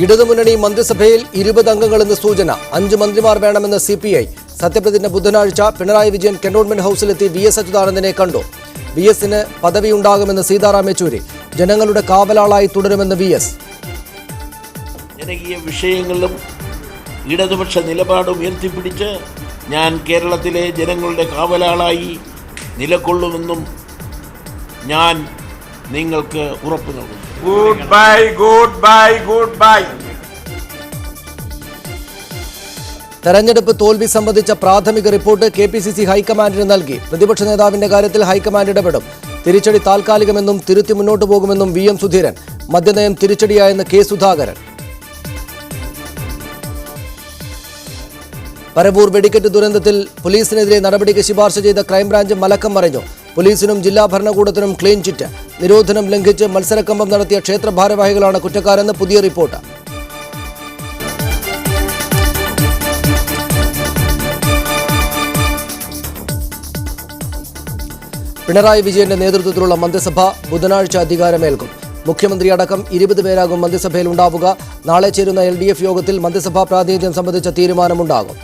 ഇടതുമുന്നണി മന്ത്രിസഭയിൽ 20 അംഗങ്ങളെന്ന് സൂചന. 5 മന്ത്രിമാർ വേണമെന്ന് CPI. സത്യപ്രതിജ്ഞ ബുധനാഴ്ച. പിണറായി വിജയൻ കന്റോൺമെന്റ് ഹൌസിലെത്തി VS അച്യുതാനന്ദനെ കണ്ടു. VSന് പദവിയുണ്ടാകുമെന്ന് സീതാറാം യെച്ചൂരി. ജനങ്ങളുടെ കാവലാളായി തുടരുമെന്ന് VS. ജനകീയ വിഷയങ്ങളിലും ഇടതുപക്ഷ നിലപാട് ഉയർത്തിപ്പിടിച്ച് ഞാൻ കേരളത്തിലെ ജനങ്ങളുടെ കാവലാളായി നിലകൊള്ളുമെന്നും ഞാൻ നിങ്ങൾക്ക് ഉറപ്പു നൽകുന്നു. Good bye, good bye, good bye. തെരഞ്ഞെടുപ്പ് തോൽവി സംബന്ധിച്ച പ്രാഥമിക റിപ്പോർട്ട് KPCC ഹൈക്കമാൻഡിന് നൽകി. പ്രതിപക്ഷ നേതാവിന്റെ കാര്യത്തിൽ ഹൈക്കമാൻഡ് ഇടപെടും. തിരിച്ചടി താൽക്കാലികമെന്നും തിരുത്തി മുന്നോട്ടു പോകുമെന്നും VM സുധീരൻ. മദ്യനയം തിരിച്ചടിയായെന്ന് K സുധാകരൻ. പരവൂർ വെടിക്കെട്ട് ദുരന്തത്തിൽ പോലീസിനെതിരെ നടപടിക്ക് ശുപാർശ ചെയ്ത ക്രൈംബ്രാഞ്ച് മലക്കം മറിഞ്ഞു. പോലീസിനും ജില്ലാ ഭരണകൂടത്തിനും ക്ലീൻ ചിറ്റ്. നിരോധനം ലംഘിച്ച് മത്സരക്കമ്പം നടത്തിയ ക്ഷേത്ര ഭാരവാഹികളാണ് കുറ്റക്കാരെന്ന് പുതിയ റിപ്പോർട്ട്. പിണറായി വിജയന്റെ നേതൃത്വത്തിലുള്ള മന്ത്രിസഭ ബുധനാഴ്ച അധികാരമേൽക്കും. മുഖ്യമന്ത്രി അടക്കം 20 പേരാകും മന്ത്രിസഭയിൽ ഉണ്ടാവുക. നാളെ ചേരുന്ന LDF യോഗത്തിൽ മന്ത്രിസഭാ പ്രാതിനിധ്യം സംബന്ധിച്ച തീരുമാനമുണ്ടാകും.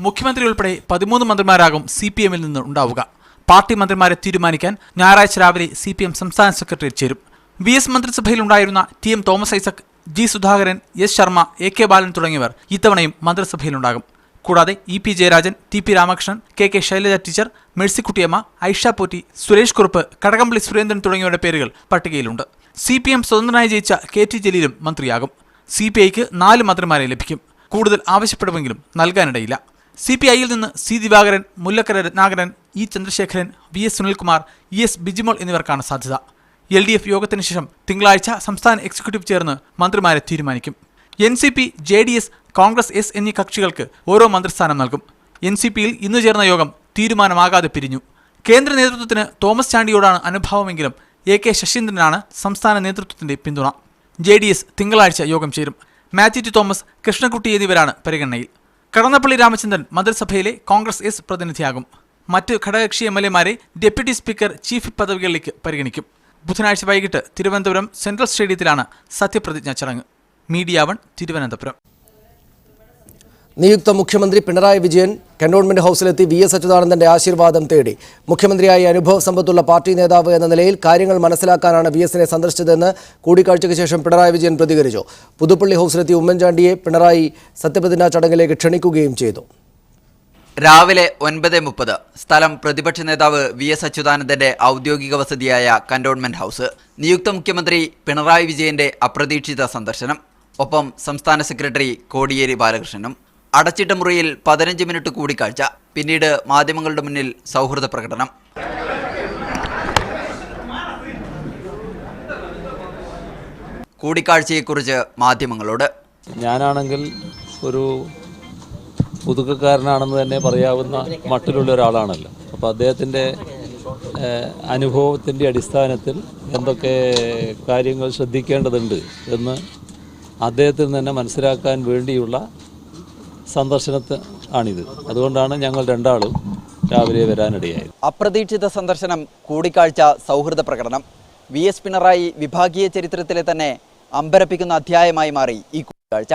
മുഖ്യമന്ത്രി ഉൾപ്പെടെ 13 മന്ത്രിമാരാകും CPMൽ നിന്ന് ഉണ്ടാവുക. പാർട്ടി മന്ത്രിമാരെ തീരുമാനിക്കാൻ ഞായറാഴ്ച രാവിലെ CPM സംസ്ഥാന സെക്രട്ടേറിയറ്റ് ചേരും. VS മന്ത്രിസഭയിൽ ഉണ്ടായിരുന്ന TM Thomas Isaac, G Sudhakaran, S Sharma, AK ബാലൻ തുടങ്ങിയവർ ഇത്തവണയും മന്ത്രിസഭയിലുണ്ടാകും. കൂടാതെ EP Jayarajan, TP Ramakrishnan, KK Shailaja teacher, Mercykuttyamma, Aisha Potti, Suresh Kurup, Kadakampally Surendran തുടങ്ങിയവരുടെ പേരുകൾ പട്ടികയിലുണ്ട്. CPM സ്വതന്ത്രനായി ജയിച്ച KT ജലീലും മന്ത്രിയാകും. CPIക്ക് 4 മന്ത്രിമാരെ ലഭിക്കും. കൂടുതൽ ആവശ്യപ്പെടുമെങ്കിലും നൽകാനിടയില്ല. CPIയിൽ നിന്ന് C Divakaran, Mullakkara Ratnakaran, E Chandrasekharan, VS Sunilkumar, ES Bijimol എന്നിവർക്കാണ് സാധ്യത. LDF യോഗത്തിന് ശേഷം തിങ്കളാഴ്ച സംസ്ഥാന എക്സിക്യൂട്ടീവ് ചേർന്ന് മന്ത്രിമാരെ തീരുമാനിക്കും. NCP, JDS, കോൺഗ്രസ് S എന്നീ കക്ഷികൾക്ക് ഓരോ മന്ത്രിസ്ഥാനം നൽകും. NCPയിൽ ഇന്ന് ചേർന്ന യോഗം തീരുമാനമാകാതെ പിരിഞ്ഞു. കേന്ദ്ര നേതൃത്വത്തിന് തോമസ് ചാണ്ടിയോടാണ് അനുഭാവമെങ്കിലും AK ശശീന്ദ്രനാണ് സംസ്ഥാന നേതൃത്വത്തിന്റെ പിന്തുണ. JDS തിങ്കളാഴ്ച യോഗം ചേരും. മാത്യു ടി തോമസ്, കൃഷ്ണൻകുട്ടി എന്നിവരാണ് പരിഗണനയിൽ. കടന്നപ്പള്ളി രാമചന്ദ്രൻ മന്ത്രിസഭയിലെ കോൺഗ്രസ് S പ്രതിനിധിയാകും. മറ്റ് ഘടകകക്ഷി MLAമാരെ ഡെപ്യൂട്ടി സ്പീക്കർ, ചീഫ് വിപ്പ് പദവികളിലേക്ക് പരിഗണിക്കും. ബുധനാഴ്ച വൈകിട്ട് തിരുവനന്തപുരം സെൻട്രൽ സ്റ്റേഡിയത്തിലാണ് സത്യപ്രതിജ്ഞാ ചടങ്ങ്. മീഡിയ 1 തിരുവനന്തപുരം. നിയുക്ത മുഖ്യമന്ത്രി പിണറായി വിജയൻ കന്റോൺമെന്റ് ഹൌസിലെത്തി VS അച്യുതാനന്ദന്റെ ആശീർവാദം തേടി. മുഖ്യമന്ത്രിയായി അനുഭവ സമ്പത്തുള്ള പാർട്ടി നേതാവ് എന്ന നിലയിൽ കാര്യങ്ങൾ മനസ്സിലാക്കാനാണ് VSനെ സന്ദർശിച്ചതെന്ന് കൂടിക്കാഴ്ചയ്ക്ക് ശേഷം പിണറായി വിജയൻ പ്രതികരിച്ചു. പുതുപ്പള്ളി ഹൌസിലെത്തി ഉമ്മൻചാണ്ടിയെ പിണറായി സത്യപ്രതിജ്ഞാ ചടങ്ങിലേക്ക് ക്ഷണിക്കുകയും ചെയ്തു. രാവിലെ 9:30 സ്ഥലം പ്രതിപക്ഷ നേതാവ് VS അച്യുതാനന്ദന്റെ ഔദ്യോഗിക വസതിയായ കന്റോൺമെന്റ് ഹൌസ്. നിയുക്ത മുഖ്യമന്ത്രി പിണറായി വിജയന്റെ അപ്രതീക്ഷിത സന്ദർശനം. ഒപ്പം സംസ്ഥാന സെക്രട്ടറി കോടിയേരി ബാലകൃഷ്ണനും. അടച്ചിട്ട മുറിയിൽ 15 മിനിറ്റ് കൂടിക്കാഴ്ച. പിന്നീട് മാധ്യമങ്ങളുടെ മുന്നിൽ സൗഹൃദ പ്രകടനം. കൂടിക്കാഴ്ചയെക്കുറിച്ച് മാധ്യമങ്ങളോട്, ഞാനാണെങ്കിൽ ഒരു പുതുക്കക്കാരനാണെന്ന് തന്നെ പറയാവുന്ന മട്ടിലുള്ള ഒരാളാണല്ലോ. അപ്പോൾ അദ്ദേഹത്തിൻ്റെ അനുഭവത്തിൻ്റെ അടിസ്ഥാനത്തിൽ എന്തൊക്കെ കാര്യങ്ങൾ ശ്രദ്ധിക്കേണ്ടതുണ്ട് എന്ന് അദ്ദേഹത്തിൽ തന്നെ മനസ്സിലാക്കാൻ വേണ്ടിയുള്ള സന്ദർശനത്തിനാണിത്. അതുകൊണ്ടാണ് ഞങ്ങൾ രണ്ടാളും രാവിലെ വരാനിടയായത്. അപ്രതീക്ഷിത സന്ദർശനം, കൂടിക്കാഴ്ച, സൗഹൃദ പ്രകടനം. VS പിണറായി വിഭാഗീയ ചരിത്രത്തിലെ തന്നെ അമ്പരപ്പിക്കുന്ന അധ്യായമായി മാറി ഈ കൂടിക്കാഴ്ച.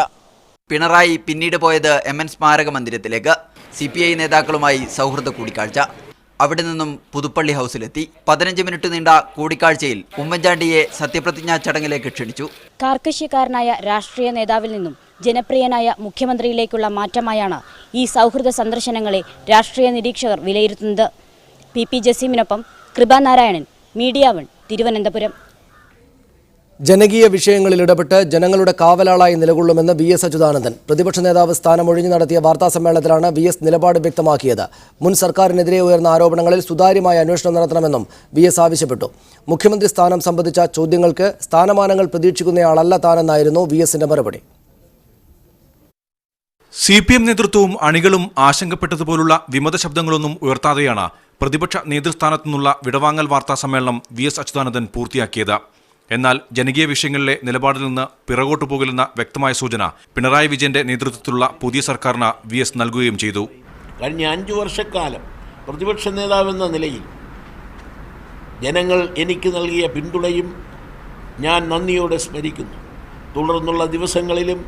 പിണറായി പിന്നീട് പോയത് MN സ്മാരക മന്ദിരത്തിലേക്ക്. CPI നേതാക്കളുമായി സൗഹൃദ കൂടിക്കാഴ്ച. അവിടെ നിന്നും പുതുപ്പള്ളി ഹൗസിലെത്തി. 15 മിനിറ്റ് നീണ്ട കൂടിക്കാഴ്ചയിൽ ഉമ്മൻചാണ്ടിയെ സത്യപ്രതിജ്ഞാ ചടങ്ങിലേക്ക് ക്ഷണിച്ചു. കാർക്കശ്യക്കാരനായ രാഷ്ട്രീയ നേതാവിൽ നിന്നും ജനപ്രിയനായ മുഖ്യമന്ത്രിയിലേക്കുള്ള മാറ്റമായാണ് ഈ സൗഹൃദ സന്ദർശനങ്ങളെ രാഷ്ട്രീയ നിരീക്ഷകർ വിലയിരുത്തുന്നത്. PP ജസീമിനൊപ്പം കൃപാനാരായണൻ, മീഡിയ 1 തിരുവനന്തപുരം. ജനകീയ വിഷയങ്ങളിൽ ഇടപെട്ട് ജനങ്ങളുടെ കാവലാളായി നിലകൊള്ളുമെന്ന് VS അച്യുതാനന്ദൻ. പ്രതിപക്ഷ നേതാവ് സ്ഥാനമൊഴിഞ്ഞു നടത്തിയ വാർത്താസമ്മേളനത്തിലാണ് VS നിലപാട് വ്യക്തമാക്കിയത്. മുൻ സർക്കാരിനെതിരെ ഉയർന്ന ആരോപണങ്ങളിൽ സുതാര്യമായ അന്വേഷണം നടത്തണമെന്നും VS ആവശ്യപ്പെട്ടു. മുഖ്യമന്ത്രി സ്ഥാനം സംബന്ധിച്ച ചോദ്യങ്ങൾക്ക് സ്ഥാനമാനങ്ങൾ പ്രതീക്ഷിക്കുന്നയാളല്ല താനെന്നായിരുന്നു VSന്റെ മറുപടി. CPM നേതൃത്വവും അണികളും ആശങ്കപ്പെട്ടതുപോലുള്ള വിമത ശബ്ദങ്ങളൊന്നും ഉയർത്താതെയാണ് പ്രതിപക്ഷ നേതൃസ്ഥാനത്തു നിന്നുള്ള വിടവാങ്ങൽ വാർത്താസമ്മേളനം VS അച്യുതാനന്ദൻ പൂർത്തിയാക്കിയത്. എന്നാൽ ജനകീയ വിഷയങ്ങളിലെ നിലപാടിൽ നിന്ന് പിറകോട്ടു പോകില്ലെന്ന വ്യക്തമായ സൂചന പിണറായി വിജയന്റെ നേതൃത്വത്തിലുള്ള പുതിയ സർക്കാരിന് VS നൽകുകയും ചെയ്തു. കഴിഞ്ഞ 5 വർഷക്കാലം പ്രതിപക്ഷ നേതാവെന്ന നിലയിൽ ജനങ്ങൾ എനിക്ക് നൽകിയ പിന്തുണയും ഞാൻ നന്ദിയോടെ സ്മരിക്കുന്നു. തുടർന്നുള്ള ദിവസങ്ങളിലും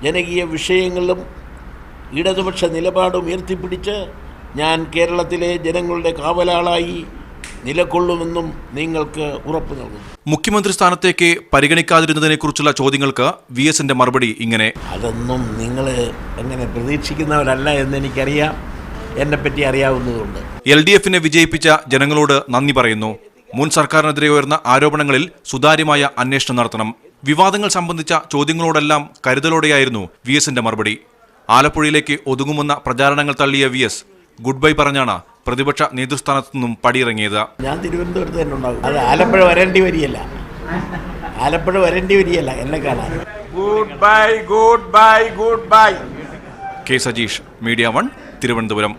ജനകീയ വിഷയങ്ങളിലും ഇടതുപക്ഷ നിലപാടും ഉയർത്തിപ്പിടിച്ച് ഞാൻ കേരളത്തിലെ ജനങ്ങളുടെ കാവലാളായി നിലകൊള്ളുമെന്നും നിങ്ങൾക്ക് ഉറപ്പു നൽകുന്നു. മുഖ്യമന്ത്രി സ്ഥാനത്തേക്ക് പരിഗണിക്കാതിരുന്നതിനെക്കുറിച്ചുള്ള ചോദ്യങ്ങൾക്ക് VSന്റെ മറുപടി ഇങ്ങനെ: അതൊന്നും നിങ്ങൾ എങ്ങനെ പ്രതീക്ഷിക്കുന്നവരല്ല എന്നെനിക്കറിയാം, എന്നെപ്പറ്റി അറിയാവുന്നതുകൊണ്ട്. LDFനെ വിജയിപ്പിച്ച ജനങ്ങളോട് നന്ദി പറയുന്നു. മുൻ സർക്കാരിനെതിരെ ഉയർന്ന ആരോപണങ്ങളിൽ സുതാര്യമായ അന്വേഷണം നടത്തണം. വിവാദങ്ങൾ സംബന്ധിച്ച ചോദ്യങ്ങളോടെല്ലാം കരുതലോടെയായിരുന്നു VSന്റെ മറുപടി. ആലപ്പുഴയിലേക്ക് ഒതുങ്ങുമെന്ന പ്രചാരണങ്ങൾ തള്ളിയ VS ഗുഡ് ബൈ പറഞ്ഞാണ് പ്രതിപക്ഷ നേതൃസ്ഥാനത്തു നിന്നും പടിയിറങ്ങിയത്. ഞാൻ തിരുവനന്തപുരത്ത് തന്നെ ഉണ്ടാകും. അത് ആലപ്പുഴ വരേണ്ടി വരികയല്ല, എന്നെ കാണാൻ. Good bye, good bye, good bye. K. Sajeesh, media 1, Thiruvananthapuram.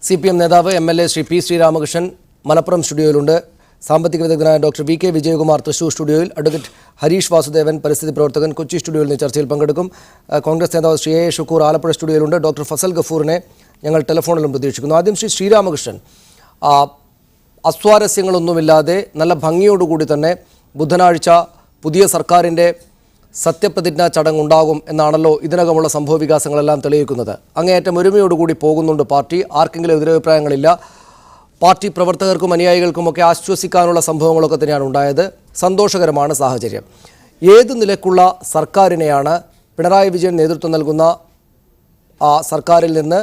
CPM നേതാവ് MLA ശ്രീ P. ശ്രീരാമകൃഷ്ണൻ മലപ്പുറം സ്റ്റുഡിയോയിലുണ്ട്. സാമ്പത്തിക വിദഗ്ധനായ ഡോക്ടർ VK വിജയകുമാർ തൃശൂർ സ്റ്റുഡിയോയിൽ, അഡ്വക്കേറ്റ് ഹരീഷ് വാസുദേവൻ പരിസ്ഥിതി പ്രവർത്തകൻ കൊച്ചി സ്റ്റുഡിയോയിൽ നിന്ന് ചർച്ചയിൽ പങ്കെടുക്കും. കോൺഗ്രസ് നേതാവ് ശ്രീ A. ഷുക്കൂർ ആലപ്പുഴ സ്റ്റുഡിയോയിലുണ്ട്. ഡോക്ടർ ഫസൽ ഗഫൂറിനെ ഞങ്ങൾ ടെലിഫോണിലും പ്രതീക്ഷിക്കുന്നു. ആദ്യം ശ്രീ ശ്രീരാമകൃഷ്ണൻ, അസ്വാരസ്യങ്ങളൊന്നുമില്ലാതെ നല്ല ഭംഗിയോടുകൂടി തന്നെ ബുധനാഴ്ച പുതിയ സർക്കാരിൻ്റെ സത്യപ്രതിജ്ഞാ ചടങ്ങുണ്ടാകും എന്നാണല്ലോ ഇതിനകമുള്ള സംഭവ വികാസങ്ങളെല്ലാം തെളിയിക്കുന്നത്. അങ്ങേയറ്റം ഒരുമയോടുകൂടി പോകുന്നുണ്ട് പാർട്ടി. ആർക്കെങ്കിലും എതിരഭിപ്രായങ്ങളില്ല. പാർട്ടി പ്രവർത്തകർക്കും അനുയായികൾക്കുമൊക്കെ ആശ്വസിക്കാനുള്ള സംഭവങ്ങളൊക്കെ തന്നെയാണ് ഉണ്ടായത്. സന്തോഷകരമാണ് സാഹചര്യം. ഏത് നിലക്കുള്ള സർക്കാരിനെയാണ് പിണറായി വിജയൻ നേതൃത്വം നൽകുന്ന ആ സർക്കാരിൽ നിന്ന്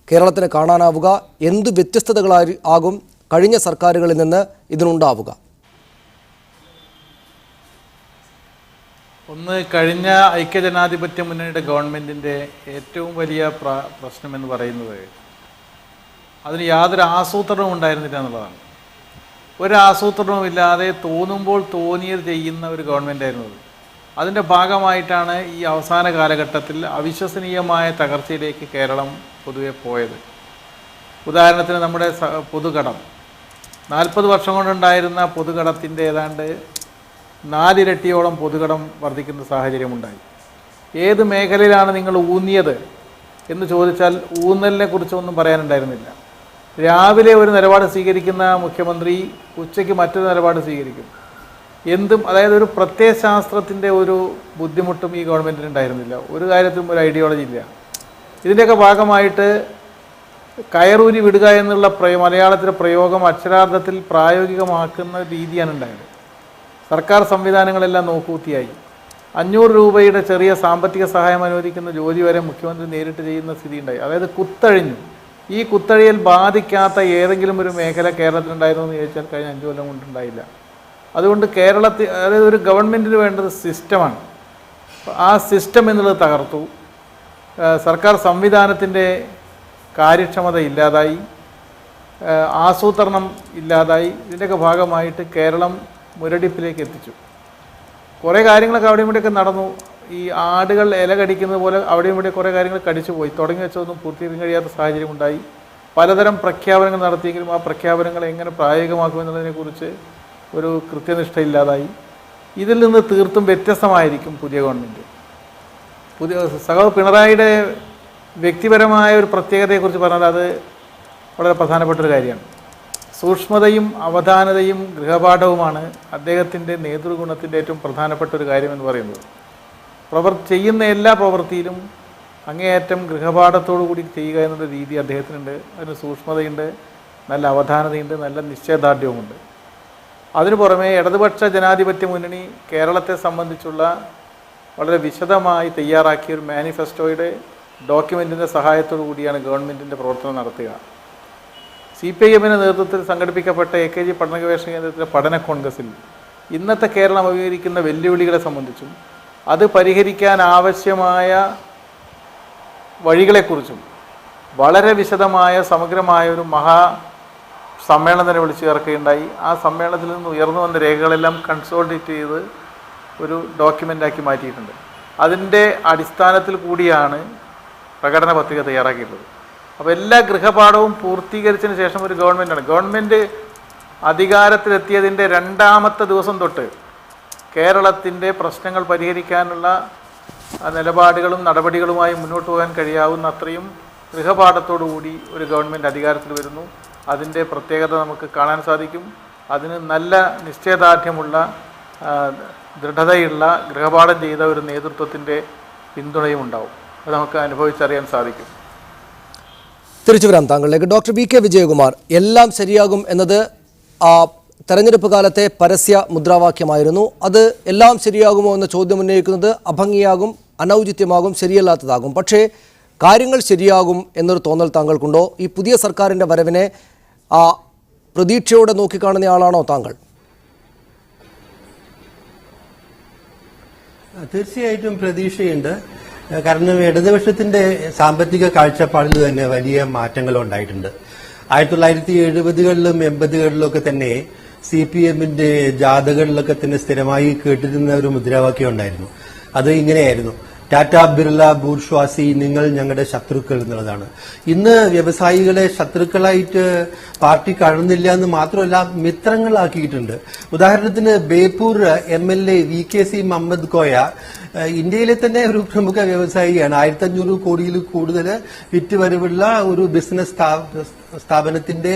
കേരളത്തിന് കാണാനാവുക? എന്ത് വ്യത്യസ്തതകളാകും കഴിഞ്ഞ സർക്കാരുകളിൽ നിന്ന് ഇതിനുണ്ടാവുക? ഒന്ന്, കഴിഞ്ഞ ഐക്യജനാധിപത്യ മുന്നണിയുടെ ഗവൺമെൻറ്റിൻ്റെ ഏറ്റവും വലിയ പ്രശ്നമെന്ന് പറയുന്നത് അതിന് യാതൊരു ആസൂത്രണവും ഉണ്ടായിരുന്നില്ല എന്നുള്ളതാണ്. ഒരു ആസൂത്രണവും ഇല്ലാതെ തോന്നുമ്പോൾ തോന്നിയത് ചെയ്യുന്ന ഒരു ഗവൺമെൻറ്റായിരുന്നു അത്. അതിൻ്റെ ഭാഗമായിട്ടാണ് ഈ അവസാന കാലഘട്ടത്തിൽ അവിശ്വസനീയമായ തകർച്ചയിലേക്ക് കേരളം പൊതുവെ പോയത്. ഉദാഹരണത്തിന് നമ്മുടെ പൊതുകടം 40 വർഷം കൊണ്ടുണ്ടായിരുന്ന പൊതുകടത്തിൻ്റെ ഏതാണ്ട് 4 ഇരട്ടിയോളം പൊതുകടം വർദ്ധിക്കുന്ന സാഹചര്യമുണ്ടായി. ഏത് മേഖലയിലാണ് നിങ്ങൾ ഊന്നിയത് എന്ന് ചോദിച്ചാൽ ഊന്നലിനെ കുറിച്ചൊന്നും പറയാനുണ്ടായിരുന്നില്ല. രാവിലെ ഒരു നിലപാട് സ്വീകരിക്കുന്ന മുഖ്യമന്ത്രി ഉച്ചയ്ക്ക് മറ്റൊരു നിലപാട് സ്വീകരിക്കും. എന്തും, അതായത് ഒരു പ്രത്യയശാസ്ത്രത്തിൻ്റെ ഒരു ബുദ്ധിമുട്ടും ഈ ഗവൺമെൻറ്റിന് ഉണ്ടായിരുന്നില്ല. ഒരു കാര്യത്തിലും ഒരു ഐഡിയോളജി ഇല്ല. ഇതിൻ്റെയൊക്കെ ഭാഗമായിട്ട് കയറൂരി വിടുക എന്നുള്ള മലയാളത്തിലെ പ്രയോഗം അക്ഷരാർത്ഥത്തിൽ പ്രായോഗികമാക്കുന്ന രീതിയാണ് ഉണ്ടായത്. സർക്കാർ സംവിധാനങ്ങളെല്ലാം നോക്കൂത്തിയായി. 500 രൂപയുടെ ചെറിയ സാമ്പത്തിക സഹായം അനുവദിക്കുന്ന ജോലി വരെ മുഖ്യമന്ത്രി നേരിട്ട് ചെയ്യുന്ന സ്ഥിതി ഉണ്ടായി. അതായത് കുത്തഴിഞ്ഞു. ഈ കുത്തഴിയൽ ബാധിക്കാത്ത ഏതെങ്കിലും ഒരു മേഖല കേരളത്തിലുണ്ടായിരുന്നു എന്ന് ചോദിച്ചാൽ കഴിഞ്ഞ 5 കൊല്ലം കൊണ്ടുണ്ടായില്ല. അതുകൊണ്ട് കേരളത്തിൽ, അതായത് ഒരു ഗവൺമെൻറ്റിന് വേണ്ടത് സിസ്റ്റമാണ്. ആ സിസ്റ്റം എന്നുള്ളത് തകർത്തു. സർക്കാർ സംവിധാനത്തിൻ്റെ കാര്യക്ഷമത ഇല്ലാതായി, ആസൂത്രണം ഇല്ലാതായി. ഇതിൻ്റെയൊക്കെ ഭാഗമായിട്ട് കേരളം മുരടിപ്പിലേക്ക് എത്തിച്ചു. കുറേ കാര്യങ്ങളൊക്കെ അവിടെയും ഇവിടെയൊക്കെ നടന്നു. ഈ ആടുകൾ ഇല കടിക്കുന്നത് പോലെ അവിടെയും ഇവിടെ കുറേ കാര്യങ്ങൾ കടിച്ചു പോയി. തുടങ്ങി വെച്ചതൊന്നും പൂർത്തീകരിക്കാൻ കഴിയാത്ത സാഹചര്യം ഉണ്ടായി. പലതരം പ്രഖ്യാപനങ്ങൾ നടത്തിയെങ്കിലും ആ പ്രഖ്യാപനങ്ങൾ എങ്ങനെ പ്രായോഗികമാക്കുമെന്നുള്ളതിനെക്കുറിച്ച് ഒരു കൃത്യനിഷ്ഠയില്ലാതായി. ഇതിൽ നിന്ന് തീർത്തും വ്യത്യസ്തമായിരിക്കും പുതിയ ഗവൺമെൻറ്. സഖാവ് പിണറായിയുടെ വ്യക്തിപരമായ ഒരു പ്രത്യേകതയെക്കുറിച്ച് പറഞ്ഞാൽ അത് വളരെ പ്രധാനപ്പെട്ടൊരു കാര്യമാണ്. സൂക്ഷ്മതയും അവധാനതയും ഗൃഹപാഠവുമാണ് അദ്ദേഹത്തിൻ്റെ നേതൃഗുണത്തിൻ്റെ ഏറ്റവും പ്രധാനപ്പെട്ട ഒരു കാര്യമെന്ന് പറയുന്നത്. ചെയ്യുന്ന എല്ലാ പ്രവൃത്തിയിലും അങ്ങേയറ്റം ഗൃഹപാഠത്തോടു കൂടി ചെയ്യുക എന്നുള്ള രീതി അദ്ദേഹത്തിനുണ്ട്. അതിന് സൂക്ഷ്മതയുണ്ട്, നല്ല അവധാനതയുണ്ട്, നല്ല നിശ്ചയദാർഢ്യവുമുണ്ട്. അതിനു പുറമെ ഇടതുപക്ഷ ജനാധിപത്യ മുന്നണി കേരളത്തെ സംബന്ധിച്ചുള്ള വളരെ വിശദമായി തയ്യാറാക്കിയ ഒരു മാനിഫെസ്റ്റോയുടെ ഡോക്യുമെൻറ്റിൻ്റെ സഹായത്തോടു കൂടിയാണ് ഗവൺമെൻറ്റിൻ്റെ പ്രവർത്തനം നടത്തുക. CPIMൻ്റെ നേതൃത്വത്തിൽ സംഘടിപ്പിക്കപ്പെട്ട AKG പഠന ഗവേഷണ കേന്ദ്രത്തിലെ പഠന കോൺഗ്രസിൽ ഇന്നത്തെ കേരളം അഭിമുഖീകരിക്കുന്ന വെല്ലുവിളികളെ സംബന്ധിച്ചും അത് പരിഹരിക്കാൻ ആവശ്യമായ വഴികളെക്കുറിച്ചും വളരെ വിശദമായ സമഗ്രമായ ഒരു സമ്മേളനം തന്നെ വിളിച്ചു ചേർക്കുകയുണ്ടായി. ആ സമ്മേളനത്തിൽ നിന്ന് ഉയർന്നു വന്ന രേഖകളെല്ലാം കൺസോളിഡേറ്റ് ചെയ്ത് ഒരു ഡോക്യുമെൻ്റാക്കി മാറ്റിയിട്ടുണ്ട്. അതിൻ്റെ അടിസ്ഥാനത്തിൽ കൂടിയാണ് പ്രകടന പത്രിക തയ്യാറാക്കിയിട്ടുള്ളത്. അപ്പോൾ എല്ലാ ഗൃഹപാഠവും പൂർത്തീകരിച്ചതിന് ശേഷം ഒരു ഗവൺമെൻറ് അധികാരത്തിലെത്തിയതിൻ്റെ 2ാമത്തെ ദിവസം തൊട്ട് കേരളത്തിൻ്റെ പ്രശ്നങ്ങൾ പരിഹരിക്കാനുള്ള നിലപാടുകളും നടപടികളുമായി മുന്നോട്ട് പോകാൻ കഴിയാവുന്ന അത്രയും ഗൃഹപാഠത്തോടു കൂടി ഒരു ഗവൺമെൻറ് അധികാരത്തിൽ വരുന്നു. അതിൻ്റെ പ്രത്യേകത നമുക്ക് കാണാൻ സാധിക്കും. അതിന് നല്ല നിശ്ചയദാർഢ്യമുള്ള ദൃഢതയുള്ള ഗൃഹപാഠം ചെയ്ത ഒരു നേതൃത്വത്തിൻ്റെ പിന്തുണയും ഉണ്ടാവും. അത് നമുക്ക് അനുഭവിച്ചറിയാൻ സാധിക്കും. തിരിച്ചു വരാം താങ്കളിലേക്ക്. ഡോക്ടർ വി കെ വിജയകുമാർ, എല്ലാം ശരിയാകും എന്നത് തെരഞ്ഞെടുപ്പ് കാലത്തെ പരസ്യ മുദ്രാവാക്യമായിരുന്നു. അത് എല്ലാം ശരിയാകുമോ എന്ന ചോദ്യം ഉന്നയിക്കുന്നത് അഭംഗിയാകും, അനൗചിത്യമാകും, ശരിയല്ലാത്തതാകും. പക്ഷേ കാര്യങ്ങൾ ശരിയാകും എന്നൊരു തോന്നൽ താങ്കൾക്കുണ്ടോ? ഈ പുതിയ സർക്കാരിൻ്റെ വരവിനെ പ്രതീക്ഷയോടെ നോക്കിക്കാണുന്നയാളാണോ താങ്കൾ? തീർച്ചയായിട്ടും പ്രതീക്ഷയുണ്ട്. കാരണം ഇടതുപക്ഷത്തിന്റെ സാമ്പത്തിക കാഴ്ചപ്പാടിൽ തന്നെ വലിയ മാറ്റങ്ങൾ ഉണ്ടായിട്ടുണ്ട്. 1970-കളിലും 80-കളിലും ഒക്കെ തന്നെ CPMന്റെ ജാഥകളിലൊക്കെ തന്നെ സ്ഥിരമായി കേട്ടിരുന്ന ഒരു മുദ്രാവാക്യം ഉണ്ടായിരുന്നു. അത് ഇങ്ങനെയായിരുന്നു: ടാറ്റ, ബിർള, ബൂർഷ്വാസി, നിങ്ങൾ ഞങ്ങളുടെ ശത്രുക്കൾ എന്നുള്ളതാണ്. ഇന്ന് വ്യവസായികളെ ശത്രുക്കളായിട്ട് പാർട്ടി കാണുന്നില്ല എന്ന് മാത്രമല്ല, മിത്രങ്ങളാക്കിയിട്ടുണ്ട്. ഉദാഹരണത്തിന് ബേപ്പൂർ MLA VKC മുഹമ്മദ് കോയ ഇന്ത്യയിലെ തന്നെ ഒരു പ്രമുഖ വ്യവസായിയാണ്. 1500 കോടിയിൽ കൂടുതൽ വിറ്റുവരവുള്ള ഒരു ബിസിനസ് സ്ഥാപനത്തിന്റെ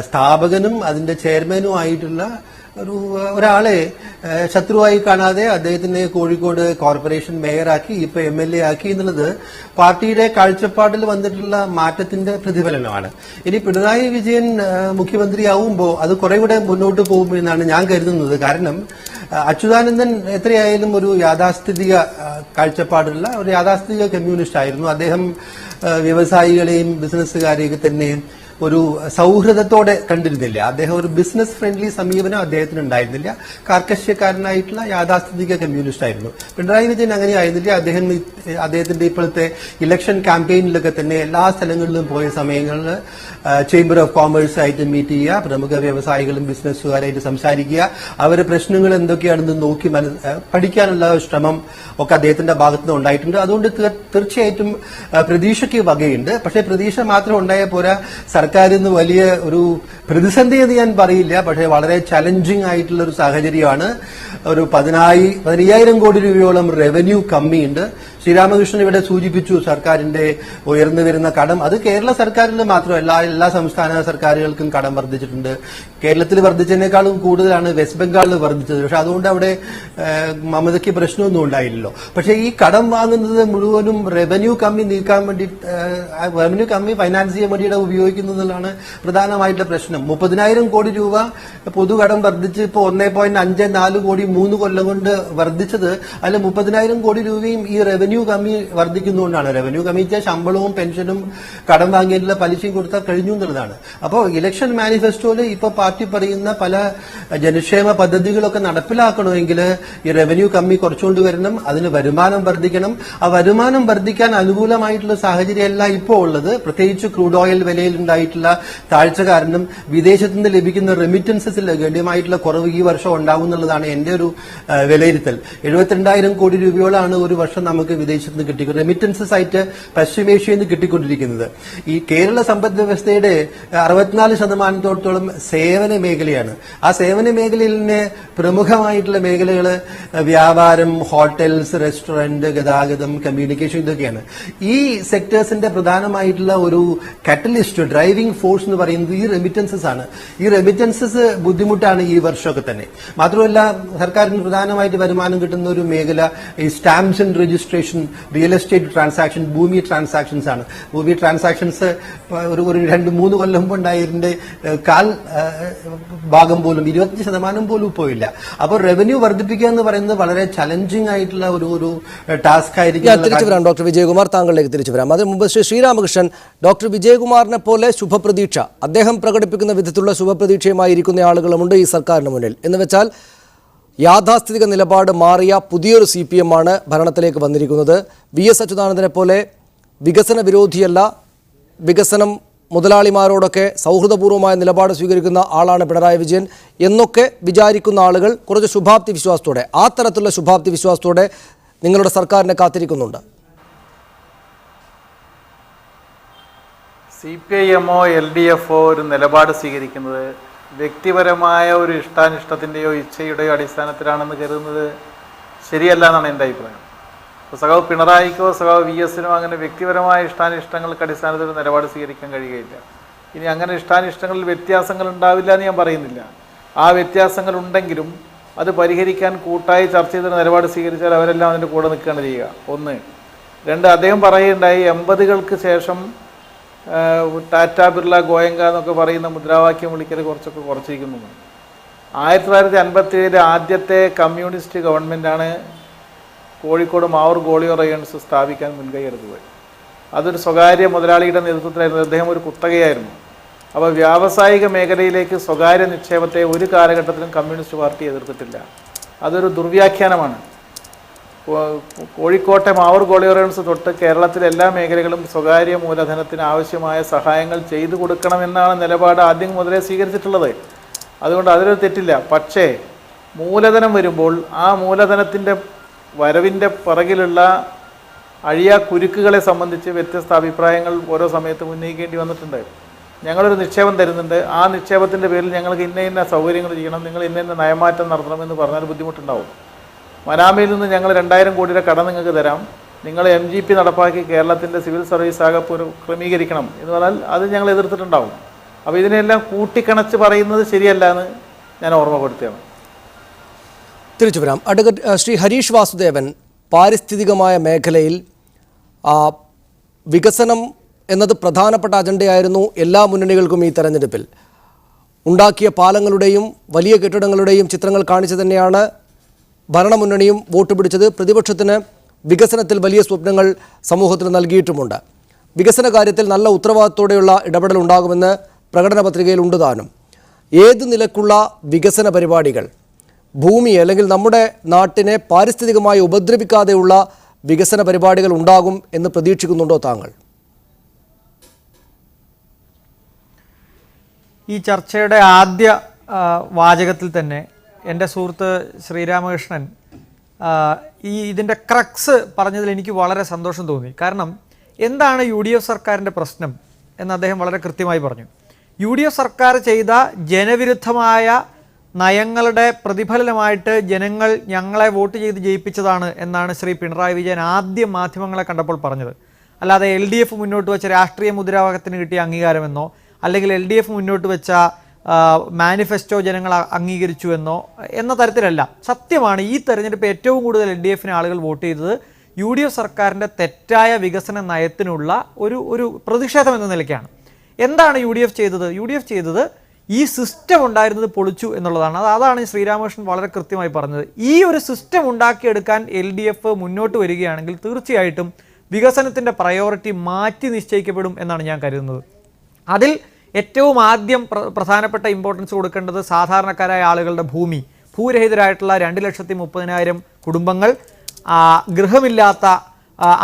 സ്ഥാപകനും അതിന്റെ ചെയർമാനും ആയിട്ടുള്ള ഒരാളെ ശത്രുവായി കാണാതെ അദ്ദേഹത്തിനെ കോഴിക്കോട് കോർപ്പറേഷൻ മേയറാക്കി, ഇപ്പൊ MLA ആക്കി എന്നുള്ളത് പാർട്ടിയുടെ കാഴ്ചപ്പാടിൽ വന്നിട്ടുള്ള മാറ്റത്തിന്റെ പ്രതിഫലനമാണ്. ഇനി പിണറായി വിജയൻ മുഖ്യമന്ത്രിയാവുമ്പോൾ അത് കുറെ കൂടെ മുന്നോട്ട് പോകുമെന്നാണ് ഞാൻ കരുതുന്നത്. കാരണം അച്യുതാനന്ദൻ എത്രയായാലും ഒരു യാഥാസ്ഥിതിക കാഴ്ചപ്പാടുള്ള ഒരു യാഥാസ്ഥിതിക കമ്മ്യൂണിസ്റ്റ് ആയിരുന്നു. അദ്ദേഹം വ്യവസായികളെയും ബിസിനസ്സുകാരെയൊക്കെ തന്നെ ഒരു സൗഹൃദത്തോടെ കണ്ടിരുന്നില്ല. അദ്ദേഹം ഒരു ബിസിനസ് ഫ്രണ്ട്ലി സമീപനം അദ്ദേഹത്തിന് ഉണ്ടായിരുന്നില്ല. കാർക്കശ്യക്കാരനായിട്ടുള്ള യാഥാസ്ഥിതിക കമ്മ്യൂണിസ്റ്റ് ആയിരുന്നു. പിണറായി വിജയൻ അങ്ങനെ ആയിരുന്നില്ല. അദ്ദേഹത്തിന്റെ ഇപ്പോഴത്തെ ഇലക്ഷൻ ക്യാമ്പയിനിലൊക്കെ തന്നെ എല്ലാ സ്ഥലങ്ങളിലും പോയ സമയങ്ങളിൽ ചേംബർ ഓഫ് കോമേഴ്സ് ആയിട്ട് മീറ്റ് ചെയ്യുക, പ്രമുഖ വ്യവസായികളും ബിസിനസ്സുകാരായിട്ട് സംസാരിക്കുക, അവരുടെ പ്രശ്നങ്ങൾ എന്തൊക്കെയാണെന്ന് നോക്കി പഠിക്കാനുള്ള ശ്രമം ഒക്കെ അദ്ദേഹത്തിന്റെ ഭാഗത്തുനിന്ന് ഉണ്ടായിട്ടുണ്ട്. അതുകൊണ്ട് തീർച്ചയായിട്ടും പ്രതീക്ഷയ്ക്ക് വകയുണ്ട്. പക്ഷേ പ്രതീക്ഷ മാത്രം ഉണ്ടായാൽ പോരാ, സർക്കാരിൽ നിന്ന് വലിയ ഒരു പ്രതിസന്ധി എന്ന് ഞാൻ പറയില്ല, പക്ഷേ വളരെ ചലഞ്ചിങ് ആയിട്ടുള്ള ഒരു സാഹചര്യമാണ്. ഒരു 15,000 കോടി രൂപയോളം റവന്യൂ കമ്മിയുണ്ട്. ശ്രീരാമകൃഷ്ണൻ ഇവിടെ സൂചിപ്പിച്ചു സർക്കാരിന്റെ ഉയർന്നു വരുന്ന കടം. അത് കേരള സർക്കാരിന് മാത്രമല്ല, എല്ലാ സംസ്ഥാന സർക്കാരുകൾക്കും കടം വർദ്ധിച്ചിട്ടുണ്ട്. കേരളത്തിൽ വർദ്ധിച്ചതിനേക്കാളും കൂടുതലാണ് വെസ്റ്റ് ബംഗാളിൽ വർദ്ധിച്ചത്. പക്ഷെ അതുകൊണ്ട് അവിടെ മമതയ്ക്ക് പ്രശ്നമൊന്നും ഉണ്ടായില്ലല്ലോ. പക്ഷെ ഈ കടം വാങ്ങുന്നത് മുഴുവനും റവന്യൂ കമ്മി നീക്കാൻ വേണ്ടി, റവന്യൂ കമ്മി ഫൈനാൻസ് ചെയ്യാൻ വേണ്ടിയിട്ട് ഉപയോഗിക്കുന്നതിലാണ് പ്രധാനമായിട്ടുള്ള പ്രശ്നം. 30,000 കോടി രൂപ പൊതുകടം വർദ്ധിച്ച് ഇപ്പോൾ 1.54 കോടി 3 കൊല്ലം കൊണ്ട് വർദ്ധിച്ചത്. അതിൽ 30,000 കോടി രൂപയും ഈ റവന്യൂ കമ്മി വർദ്ധിക്കുന്നതുകൊണ്ടാണ്. റവന്യൂ കമ്മിച്ച ശമ്പളവും പെൻഷനും കടം വാങ്ങിയിട്ടുള്ള പലിശയും കൊടുത്താൽ കഴിഞ്ഞു എന്നുള്ളതാണ്. അപ്പോൾ ഇലക്ഷൻ മാനിഫെസ്റ്റോയിൽ ഇപ്പൊ പാർട്ടി പറയുന്ന പല ജനക്ഷേമ പദ്ധതികളൊക്കെ നടപ്പിലാക്കണമെങ്കിൽ ഈ റവന്യൂ കമ്മി കുറച്ചുകൊണ്ട് വരണം, അതിന് വരുമാനം വർദ്ധിക്കണം. ആ വരുമാനം വർദ്ധിക്കാൻ അനുകൂലമായിട്ടുള്ള സാഹചര്യമല്ല ഇപ്പോൾ ഉള്ളത്. പ്രത്യേകിച്ച് ക്രൂഡ് ഓയിൽ വിലയിൽ ഉണ്ടായിട്ടുള്ള താഴ്ച കാരണം വിദേശത്ത് നിന്ന് ലഭിക്കുന്ന റെമിറ്റൻസസിൽ ഗണ്യമായിട്ടുള്ള കുറവ് ഈ വർഷം ഉണ്ടാവും എന്നുള്ളതാണ് എന്റെ ഒരു വിലയിരുത്തൽ. 72,000 കോടി രൂപയോളാണ് ഒരു വർഷം നമുക്ക് വിദേശത്ത് നിന്ന് കിട്ടിക്കുന്നത്, റെമിറ്റൻസസ് ആയിട്ട് പശ്ചിമേഷ്യയിൽ നിന്ന് കിട്ടിക്കൊണ്ടിരിക്കുന്നത്. ഈ കേരള സമ്പദ് വ്യവസ്ഥയുടെ 64% സേവന മേഖലയാണ്. ആ സേവന മേഖലയിൽ തന്നെ പ്രമുഖമായിട്ടുള്ള മേഖലകൾ വ്യാപാരം, ഹോട്ടൽസ്, റെസ്റ്റോറന്റ്, ഗതാഗതം, കമ്മ്യൂണിക്കേഷൻ, ഇതൊക്കെയാണ്. ഈ സെക്ടേഴ്സിന്റെ പ്രധാനമായിട്ടുള്ള ഒരു കാറ്റലിസ്റ്റ്, ഡ്രൈവിംഗ് ഫോഴ്സ് എന്ന് പറയുന്നത് ഈ റെമിറ്റൻസസ് ആണ്. ഈ റെമിറ്റൻസസ് ബുദ്ധിമുട്ടാണ് ഈ വർഷമൊക്കെ തന്നെ. മാത്രമല്ല സർക്കാരിന് പ്രധാനമായിട്ട് വരുമാനം കിട്ടുന്ന ഒരു മേഖല ഈ stamps and registration, real estate transaction, ഭൂമി ട്രാൻസാക്ഷൻസ് ആണ്. ഭൂമി ട്രാൻസാക്ഷൻസ് ഒരു 2-3 കൊല്ലം മുമ്പ് ഉണ്ടായതിന്റെ കാൽ ഭാഗം പോലും, 25% പോലും പോയില്ല. അപ്പോൾ റവന്യൂ വർദ്ധിപ്പിക്കുക എന്ന് പറയുന്നത് വളരെ ചലഞ്ചിങ് ആയിട്ടുള്ള ഒരു ടാസ്ക് ആയിരിക്കും. തിരിച്ചു വരാം ഡോക്ടർ വിജയകുമാർ, താങ്കളിലേക്ക് തിരിച്ചു വരാം. അതിന് മുമ്പ് ശ്രീരാമകൃഷ്ണൻ, ഡോക്ടർ വിജയകുമാറിനെ പോലെ ശുഭപ്രതീക്ഷ, അദ്ദേഹം പ്രകടിപ്പിക്കുന്ന വിധത്തിലുള്ള ശുഭപ്രതീക്ഷയുമായിരിക്കുന്ന ആളുകളുമുണ്ട് ഈ സർക്കാരിന് മുന്നിൽ. എന്ന് വെച്ചാൽ യാഥാസ്ഥിതിക നിലപാട് മാറിയ പുതിയൊരു CPM ആണ് ഭരണത്തിലേക്ക് വന്നിരിക്കുന്നത്. VS അച്യുതാനന്ദനെ പോലെ വികസന വിരോധിയല്ല, വികസനം മുതലാളിമാരോടൊക്കെ സൗഹൃദപൂർവ്വമായ നിലപാട് സ്വീകരിക്കുന്ന ആളാണ് പിണറായി വിജയൻ എന്നൊക്കെ വിചാരിക്കുന്ന ആളുകൾ കുറച്ച് ശുഭാപ്തി വിശ്വാസത്തോടെ, ആ തരത്തിലുള്ള ശുഭാപ്തി വിശ്വാസത്തോടെ നിങ്ങളുടെ സർക്കാരിനെ കാത്തിരിക്കുന്നുണ്ട്. CPIMO LDFO ഒരു നിലപാട് സ്വീകരിക്കുന്നത് വ്യക്തിപരമായ ഒരു ഇഷ്ടാനിഷ്ടത്തിൻ്റെയോ ഇച്ഛയുടെയോ അടിസ്ഥാനത്തിലാണെന്ന് കരുതുന്നത് ശരിയല്ല എന്നാണ് എൻ്റെ അഭിപ്രായം. ഇപ്പോൾ സഖാവ് പിണറായിക്കോ സഖാവ് VSനോ അങ്ങനെ വ്യക്തിപരമായ ഇഷ്ടാനിഷ്ടങ്ങൾക്ക് അടിസ്ഥാനത്തിൽ നിലപാട് സ്വീകരിക്കാൻ കഴിയുകയില്ല. ഇനി അങ്ങനെ ഇഷ്ടാനിഷ്ടങ്ങളിൽ വ്യത്യാസങ്ങൾ ഉണ്ടാവില്ല എന്ന് ഞാൻ പറയുന്നില്ല. ആ വ്യത്യാസങ്ങൾ ഉണ്ടെങ്കിലും അത് പരിഹരിക്കാൻ കൂട്ടായി ചർച്ച ചെയ്തൊരു നിലപാട് സ്വീകരിച്ചാൽ അവരെല്ലാം അതിൻ്റെ കൂടെ നിൽക്കുകയാണ് ചെയ്യുക. ഒന്ന്. രണ്ട്, അദ്ദേഹം പറയുകയുണ്ടായി 80കൾക്ക് ശേഷം ടാറ്റ ബിർള ഗോയങ്ക എന്നൊക്കെ പറയുന്ന മുദ്രാവാക്യം വിളിക്കൽ കുറച്ചൊക്കെ കുറച്ചിരിക്കുന്നു. 1957 ആദ്യത്തെ കമ്മ്യൂണിസ്റ്റ് ഗവൺമെൻറ്റാണ് കോഴിക്കോട് മാവൂർ ഗോളിയോ റയോൺസ് സ്ഥാപിക്കാൻ മുൻകൈ എടുത്തത്. അതൊരു സ്വകാര്യ മുതലാളിയുടെ നേതൃത്വത്തിലായിരുന്നു. അദ്ദേഹം ഒരു കുത്തകയായിരുന്നു. അപ്പോൾ വ്യാവസായിക മേഖലയിലേക്ക് സ്വകാര്യ നിക്ഷേപത്തെ ഒരു കാലഘട്ടത്തിലും കമ്മ്യൂണിസ്റ്റ് പാർട്ടി എതിർത്തിട്ടില്ല. അതൊരു ദുർവ്യാഖ്യാനമാണ്. കോഴിക്കോട്ടെ മാവൂർ ഗോളിയോ റയോൺസ് തൊട്ട് കേരളത്തിലെ എല്ലാ മേഖലകളും സ്വകാര്യ മൂലധനത്തിന് ആവശ്യമായ സഹായങ്ങൾ ചെയ്തു കൊടുക്കണമെന്നാണ് നിലപാട് ആദ്യം മുതലേ സ്വീകരിച്ചിട്ടുള്ളത്. അതുകൊണ്ട് അതിലൊരു തെറ്റില്ല. പക്ഷേ മൂലധനം വരുമ്പോൾ ആ മൂലധനത്തിൻ്റെ വരവിൻ്റെ പിറകിലുള്ള കുരുക്കുകളെ സംബന്ധിച്ച് വ്യത്യസ്ത അഭിപ്രായങ്ങൾ ഓരോ സമയത്ത് ഉന്നയിക്കേണ്ടി വന്നിട്ടുണ്ട്. ഞങ്ങളൊരു നിക്ഷേപം തരുന്നുണ്ട്, ആ നിക്ഷേപത്തിൻ്റെ പേരിൽ ഞങ്ങൾക്ക് ഇന്ന സൗകര്യങ്ങൾ ചെയ്യണം, നിങ്ങൾ ഇന്ന നയമാറ്റം നടത്തണമെന്ന് പറഞ്ഞാൽ ബുദ്ധിമുട്ടുണ്ടാവും. മനാമയിൽ നിന്ന് ഞങ്ങൾ 2000 കോടിയുടെ കടം നിങ്ങൾക്ക് തരാം, നിങ്ങൾ MGP നടപ്പാക്കി കേരളത്തിൻ്റെ സിവിൽ സർവീസ് ആകെ ക്രമീകരിക്കണം എന്ന് പറഞ്ഞാൽ അത് ഞങ്ങൾ എതിർത്തിട്ടുണ്ടാവും. അപ്പോൾ ഇതിനെല്ലാം കൂട്ടിക്കണച്ച് പറയുന്നത് ശരിയല്ല എന്ന് ഞാൻ ഓർമ്മപ്പെടുത്തുകയാണ്. തിരിച്ചു വരാം. അഡ്വക്കേറ്റ് ശ്രീ ഹരീഷ് വാസുദേവൻ, പാരിസ്ഥിതികമായ മേഖലയിൽ വികസനം എന്നത് പ്രധാനപ്പെട്ട അജണ്ടയായിരുന്നു എല്ലാ മുന്നണികൾക്കും ഈ തെരഞ്ഞെടുപ്പിൽ. ഉണ്ടാക്കിയ പാലങ്ങളുടെയും വലിയ കെട്ടിടങ്ങളുടെയും ചിത്രങ്ങൾ കാണിച്ചു തന്നെയാണ് ഭരണമുന്നണിയും വോട്ട് പിടിച്ചത്. പ്രതിപക്ഷത്തിന് വികസനത്തിൽ വലിയ സ്വപ്നങ്ങൾ സമൂഹത്തിന് നൽകിയിട്ടുമുണ്ട്. വികസന കാര്യത്തിൽ നല്ല ഉത്തരവാദിത്തോടെയുള്ള ഇടപെടൽ ഉണ്ടാകുമെന്ന് പ്രകടന പത്രികയിൽ ഉണ്ട് താനും. ഏത് നിലക്കുള്ള വികസന പരിപാടികൾ, ഭൂമി അല്ലെങ്കിൽ നമ്മുടെ നാട്ടിനെ പാരിസ്ഥിതികമായി ഉപദ്രവിക്കാതെയുള്ള വികസന പരിപാടികൾ ഉണ്ടാകും എന്ന് പ്രതീക്ഷിക്കുന്നുണ്ടോ താങ്കൾ? ഈ ചർച്ചയുടെ ആദ്യ വാചകത്തിൽ തന്നെ എൻ്റെ സുഹൃത്ത് ശ്രീരാമകൃഷ്ണൻ ഇതിൻ്റെ ക്രക്സ് പറഞ്ഞതിൽ എനിക്ക് വളരെ സന്തോഷം തോന്നി. കാരണം എന്താണ് UDF സർക്കാരിൻ്റെ പ്രശ്നം എന്ന് അദ്ദേഹം വളരെ കൃത്യമായി പറഞ്ഞു. UDF സർക്കാർ ചെയ്ത ജനവിരുദ്ധമായ നയങ്ങളുടെ പ്രതിഫലനമായിട്ട് ജനങ്ങൾ ഞങ്ങളെ വോട്ട് ചെയ്ത് ജയിപ്പിച്ചതാണ് എന്നാണ് ശ്രീ പിണറായി വിജയൻ ആദ്യം മാധ്യമങ്ങളെ കണ്ടപ്പോൾ പറഞ്ഞത്. അല്ലാതെ LDF മുന്നോട്ട് വെച്ച രാഷ്ട്രീയ മുദ്രാവാക്യത്തിന് കിട്ടിയ അംഗീകാരമെന്നോ അല്ലെങ്കിൽ LDF മുന്നോട്ട് വെച്ച മാനിഫെസ്റ്റോ ജനങ്ങൾ അംഗീകരിച്ചു എന്ന തരത്തിലല്ല. സത്യമാണ്, ഈ തെരഞ്ഞെടുപ്പ് ഏറ്റവും കൂടുതൽ LDFന് ആളുകൾ വോട്ട് ചെയ്തത് UDF സർക്കാരിൻ്റെ തെറ്റായ വികസന നയത്തിനുള്ള ഒരു പ്രതിഷേധം എന്ന നിലയ്ക്കാണ്. എന്താണ് UDF ചെയ്തത്? UDF ചെയ്തത് ഈ സിസ്റ്റം ഉണ്ടായിരുന്നത് പൊളിച്ചു എന്നുള്ളതാണ്. അതാണ് ശ്രീരാമകൃഷ്ണൻ വളരെ കൃത്യമായി പറഞ്ഞത്. ഈ ഒരു സിസ്റ്റം ഉണ്ടാക്കിയെടുക്കാൻ LDF മുന്നോട്ട് വരികയാണെങ്കിൽ തീർച്ചയായിട്ടും വികസനത്തിൻ്റെ പ്രയോറിറ്റി മാറ്റി നിശ്ചയിക്കപ്പെടും എന്നാണ് ഞാൻ കരുതുന്നത്. അതിൽ ഏറ്റവും ആദ്യം പ്രധാനപ്പെട്ട ഇമ്പോർട്ടൻസ് കൊടുക്കേണ്ടത് സാധാരണക്കാരായ ആളുകളുടെ ഭൂരഹിതരായിട്ടുള്ള 2,30,000 കുടുംബങ്ങൾ, ഗൃഹമില്ലാത്ത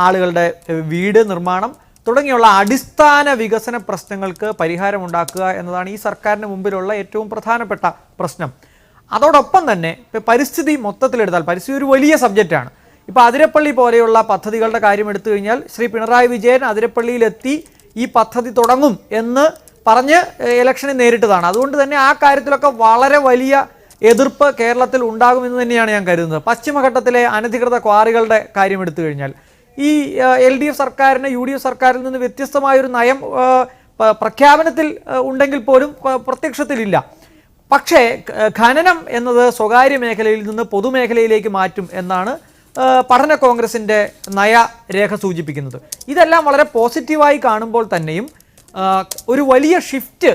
ആളുകളുടെ വീട് നിർമ്മാണം തുടങ്ങിയുള്ള അടിസ്ഥാന വികസന പ്രശ്നങ്ങൾക്ക് പരിഹാരമുണ്ടാക്കുക എന്നതാണ് ഈ സർക്കാരിന് മുമ്പിലുള്ള ഏറ്റവും പ്രധാനപ്പെട്ട പ്രശ്നം. അതോടൊപ്പം തന്നെ പരിസ്ഥിതി മൊത്തത്തിലെടുത്താൽ പരിസ്ഥിതി ഒരു വലിയ സബ്ജക്റ്റാണ്. ഇപ്പോൾ അതിരപ്പള്ളി പോലെയുള്ള പദ്ധതികളുടെ കാര്യം എടുത്തു കഴിഞ്ഞാൽ ശ്രീ പിണറായി വിജയൻ അതിരപ്പള്ളിയിലെത്തി ഈ പദ്ധതി തുടങ്ങും എന്ന് പറഞ്ഞ് ഇലക്ഷനെ നേരിട്ടതാണ്. അതുകൊണ്ട് തന്നെ ആ കാര്യത്തിലൊക്കെ വളരെ വലിയ എതിർപ്പ് കേരളത്തിൽ ഉണ്ടാകുമെന്ന് തന്നെയാണ് ഞാൻ കരുതുന്നത്. പശ്ചിമഘട്ടത്തിലെ അനധികൃത ക്വാറികളുടെ കാര്യം എടുത്തു കഴിഞ്ഞാൽ ഈ LDF സർക്കാരിന് UDF സർക്കാരിൽ നിന്ന് വ്യത്യസ്തമായൊരു നയം പ്രഖ്യാപനത്തിൽ ഉണ്ടെങ്കിൽ പോലും പ്രത്യക്ഷത്തിലില്ല. പക്ഷേ ഖനനം എന്നത് സ്വകാര്യ മേഖലയിൽ നിന്ന് പൊതുമേഖലയിലേക്ക് മാറ്റും എന്നാണ് പഠന കോൺഗ്രസിൻ്റെ നയരേഖ സൂചിപ്പിക്കുന്നത്. ഇതെല്ലാം വളരെ പോസിറ്റീവായി കാണുമ്പോൾ തന്നെയും ഒരു വലിയ ഷിഫ്റ്റ്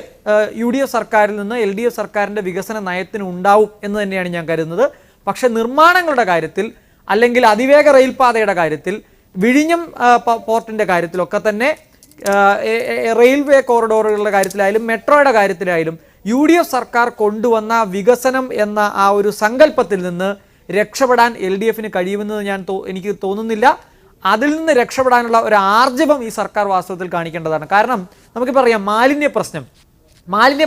UDF സർക്കാരിൽ നിന്ന് LDF സർക്കാരിൻ്റെ വികസന നയത്തിന് ഉണ്ടാവും എന്ന് തന്നെയാണ് ഞാൻ കരുതുന്നത്. പക്ഷേ നിർമ്മാണങ്ങളുടെ കാര്യത്തിൽ അല്ലെങ്കിൽ അതിവേഗ റെയിൽപാതയുടെ കാര്യത്തിൽ, വിഴിഞ്ഞം പോർട്ടിൻ്റെ കാര്യത്തിലൊക്കെ തന്നെ, റെയിൽവേ കോറിഡോറുകളുടെ കാര്യത്തിലായാലും മെട്രോയുടെ കാര്യത്തിലായാലും UDF സർക്കാർ കൊണ്ടുവന്ന വികസനം എന്ന ആ ഒരു സങ്കല്പത്തിൽ നിന്ന് രക്ഷപ്പെടാൻ LDFന് കഴിയുമെന്ന് എനിക്ക് തോന്നുന്നില്ല. അതിൽ നിന്ന് രക്ഷപ്പെടാനുള്ള ഒരു ആർജവം ഈ സർക്കാർ വാസ്തവത്തിൽ കാണിക്കേണ്ടതാണ്. കാരണം നമുക്കിപ്പോൾ അറിയാം, മാലിന്യ